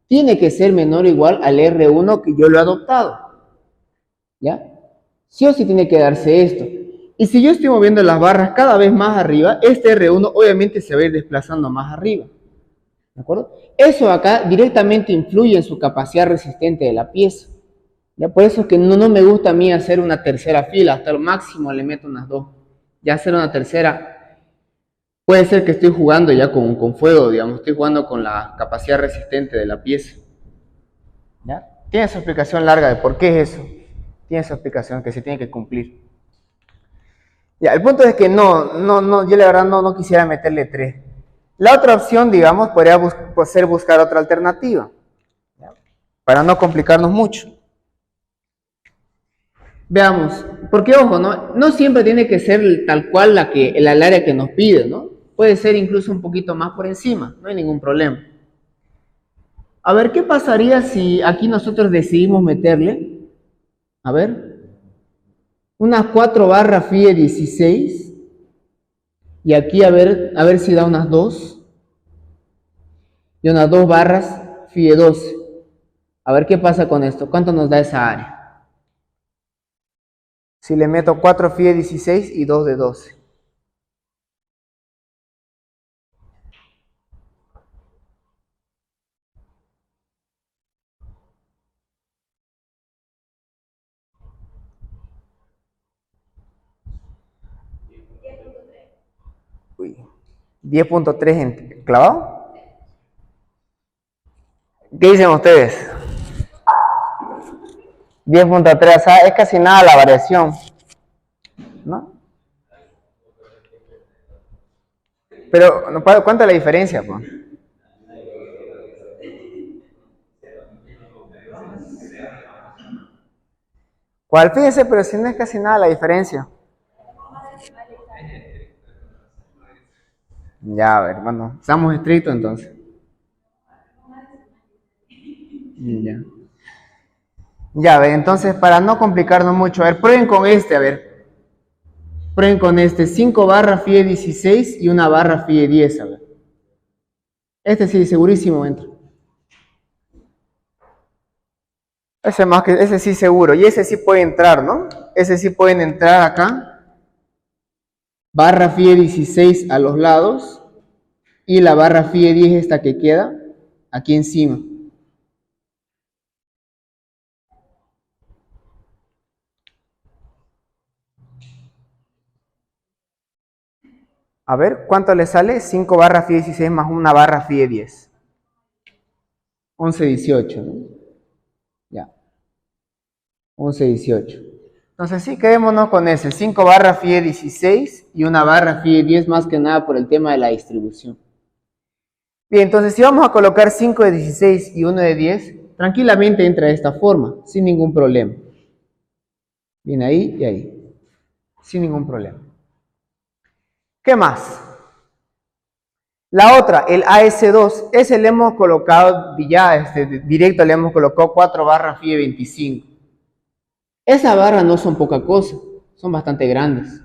tiene que ser menor o igual al R1 que yo lo he adoptado. ¿Ya? Sí o sí tiene que darse esto. Y si yo estoy moviendo las barras cada vez más arriba, este R1 obviamente se va a ir desplazando más arriba. ¿De acuerdo? Eso acá directamente influye en su capacidad resistente de la pieza. ¿Ya? Por eso es que no me gusta a mí hacer una tercera fila, hasta lo máximo le meto unas dos. Ya hacer una tercera, puede ser que estoy jugando ya con fuego, digamos, estoy jugando con la capacidad resistente de la pieza. ¿Ya? Tiene su explicación larga de por qué es eso. Tiene su explicación que se tiene que cumplir. Ya, el punto es que yo la verdad no quisiera meterle 3. La otra opción, digamos, podría ser buscar otra alternativa, ¿ya? Para no complicarnos mucho. Veamos, porque ojo, no siempre tiene que ser tal cual el área que nos pide, ¿no? Puede ser incluso un poquito más por encima, no hay ningún problema. A ver, ¿qué pasaría si aquí nosotros decidimos meterle, a ver, unas 4 barras phi de 16 y aquí a ver si da unas 2 y unas 2 barras phi de 12. A ver qué pasa con esto, ¿cuánto nos da esa área? Si le meto 4 phi de 16 y 2 de 12. Uy, 10.3 clavado. ¿Qué dicen ustedes? 10.3, o sea, es casi nada la variación, ¿no? Pero, ¿cuánta es la diferencia, pues? ¿Cuál? Fíjense, pero si no es casi nada la diferencia. Ya, a ver, bueno, estamos estrictos entonces. Ya. Ya, a ver, entonces para no complicarnos mucho, a ver, prueben con este, a ver. Prueben con este, 5 barra FIE 16 y una barra FIE 10, a ver. Este sí, segurísimo entra. Ese sí seguro, y ese sí puede entrar, ¿no? Ese sí pueden entrar acá. Barra FIE 16 a los lados y la barra FIE 10 esta que queda aquí encima. A ver, ¿cuánto le sale? 5 barra FIE 16 más una barra FIE 10. 11, 18, ¿no? Ya. 11, 18. Entonces sí, quedémonos con ese. 5 barra FIE 16 y una barra FIE 10 más que nada por el tema de la distribución. Bien, entonces si vamos a colocar 5 de 16 y 1 de 10, tranquilamente entra de esta forma, sin ningún problema. Bien, ahí y ahí. Sin ningún problema. ¿Qué más? La otra, el AS2, ese le hemos colocado ya directo, le hemos colocado 4 barras FIE 25. Esas barras no son poca cosa, son bastante grandes.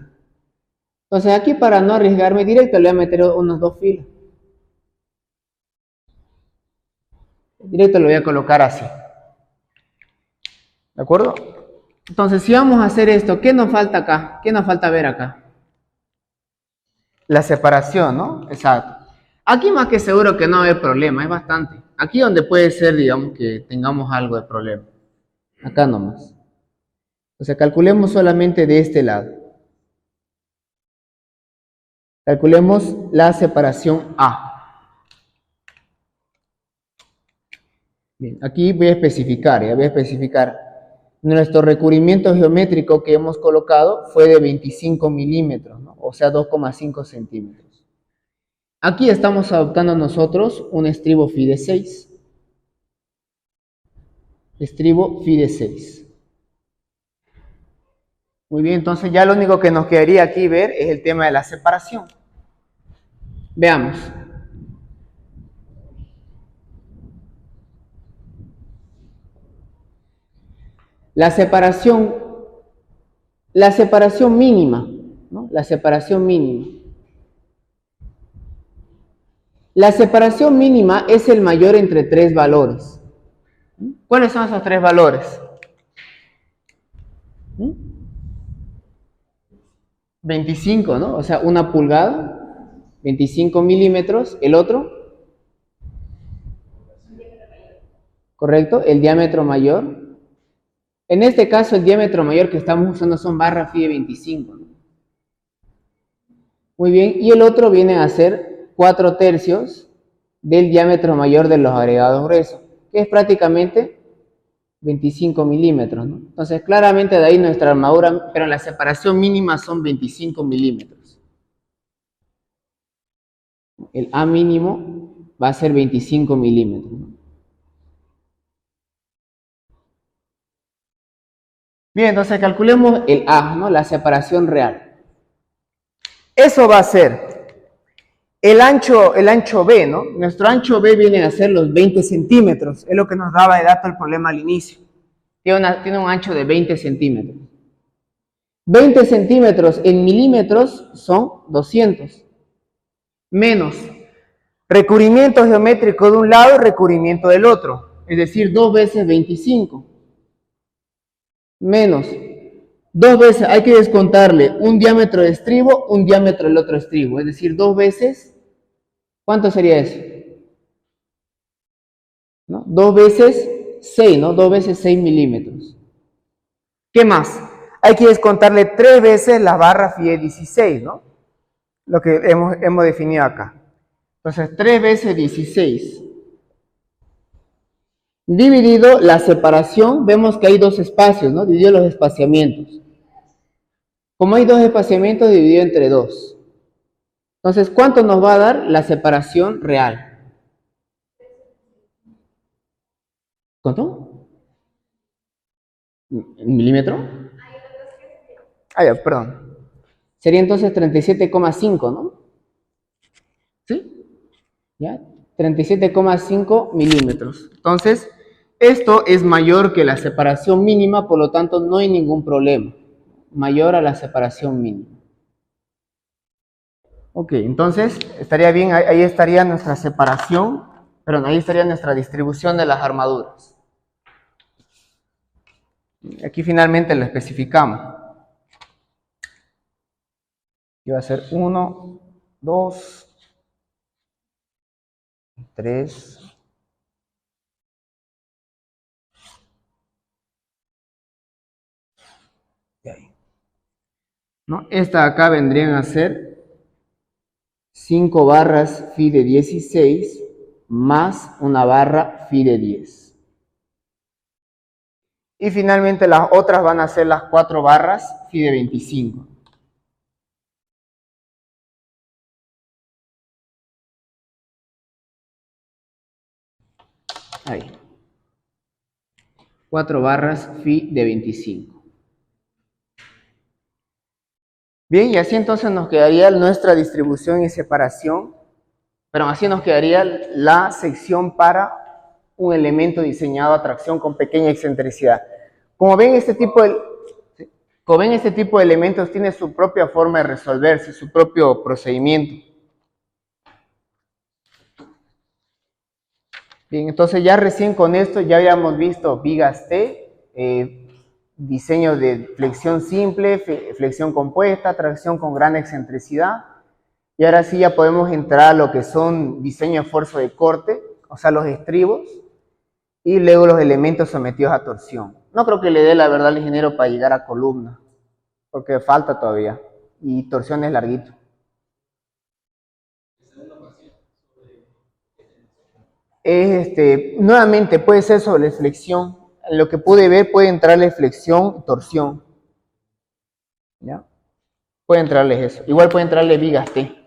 Entonces aquí para no arriesgarme directo le voy a meter unas 2 filas. Directo lo voy a colocar así. ¿De acuerdo? Entonces si vamos a hacer esto, ¿qué nos falta acá? ¿Qué nos falta ver acá? La separación, ¿no? Exacto. Aquí más que seguro que no va a haber problema, es bastante. Aquí donde puede ser, digamos, que tengamos algo de problema. Acá nomás. O sea, calculemos solamente de este lado. Calculemos la separación A. Bien, aquí voy a especificar, ya voy a especificar. Nuestro recubrimiento geométrico que hemos colocado fue de 25 milímetros, ¿no? O sea, 2,5 centímetros. Aquí estamos adoptando nosotros un estribo FI de 6. Estribo FI de 6. Muy bien, entonces ya lo único que nos quedaría aquí ver es el tema de la separación. Veamos. La separación mínima, ¿no? La separación mínima. La separación mínima es el mayor entre 3 valores. ¿Cuáles son esos 3 valores? 25, ¿no? O sea, 1 pulgada, 25 milímetros, el otro, ¿correcto? El diámetro mayor. En este caso, el diámetro mayor que estamos usando son barra FIE 25, ¿no? Muy bien, y el otro viene a ser 4/3 del diámetro mayor de los agregados gruesos, que es prácticamente 25 milímetros, ¿no? Entonces, claramente de ahí nuestra armadura, pero la separación mínima son 25 milímetros. El A mínimo va a ser 25 milímetros, ¿no? Bien, entonces calculemos el A, ¿no? La separación real. Eso va a ser el ancho B, ¿no? Nuestro ancho B viene a ser los 20 centímetros. Es lo que nos daba de dato el problema al inicio. Tiene un ancho de 20 centímetros. 20 centímetros en milímetros son 200. Menos recubrimiento geométrico de un lado y recubrimiento del otro. Es decir, 2 veces 25. Menos 2 veces, hay que descontarle un diámetro de estribo, un diámetro del otro estribo. Es decir, 2 veces, ¿cuánto sería eso? ¿No? 2 veces 6, ¿no? 2 veces 6 milímetros. ¿Qué más? Hay que descontarle 3 veces la barra FIE 16, ¿no? Lo que hemos definido acá. Entonces, 3 veces 16. Dividido la separación, vemos que hay 2 espacios, ¿no? Dividido los espaciamientos. Como hay 2 espaciamientos, dividido entre 2. Entonces, ¿cuánto nos va a dar la separación real? ¿Cuánto? ¿En milímetro? Ya, perdón. Sería entonces 37,5, ¿no? ¿Sí? ¿Ya? 37,5 milímetros. Entonces, Esto es mayor que la separación mínima, por lo tanto no hay ningún problema. Mayor a la separación mínima. Ok, entonces estaría bien, ahí estaría nuestra separación, perdón, ahí estaría nuestra distribución de las armaduras. Aquí finalmente lo especificamos. Y va a ser 1, 2, 3, y ahí. ¿No? Esta acá vendrían a ser 5 barras phi de 16 más una barra phi de 10. Y finalmente las otras van a ser las 4 barras phi de 25. Ahí. 4 barras phi de 25. Bien, y así entonces nos quedaría nuestra distribución y separación, pero así nos quedaría la sección para un elemento diseñado a tracción con pequeña excentricidad. Como ven, este tipo de elementos tiene su propia forma de resolverse, su propio procedimiento. Bien, entonces ya recién con esto ya habíamos visto vigas T, diseño de flexión simple, flexión compuesta, tracción con gran excentricidad. Y ahora sí ya podemos entrar a lo que son diseño de esfuerzo de corte, o sea, los estribos, y luego los elementos sometidos a torsión. No creo que le dé la verdad al ingeniero para llegar a columna, porque falta todavía, y torsión es larguito. Nuevamente puede ser sobre flexión. Lo que pude ver puede entrarle flexión y torsión. ¿Ya? Puede entrarles eso. Igual puede entrarle vigas T.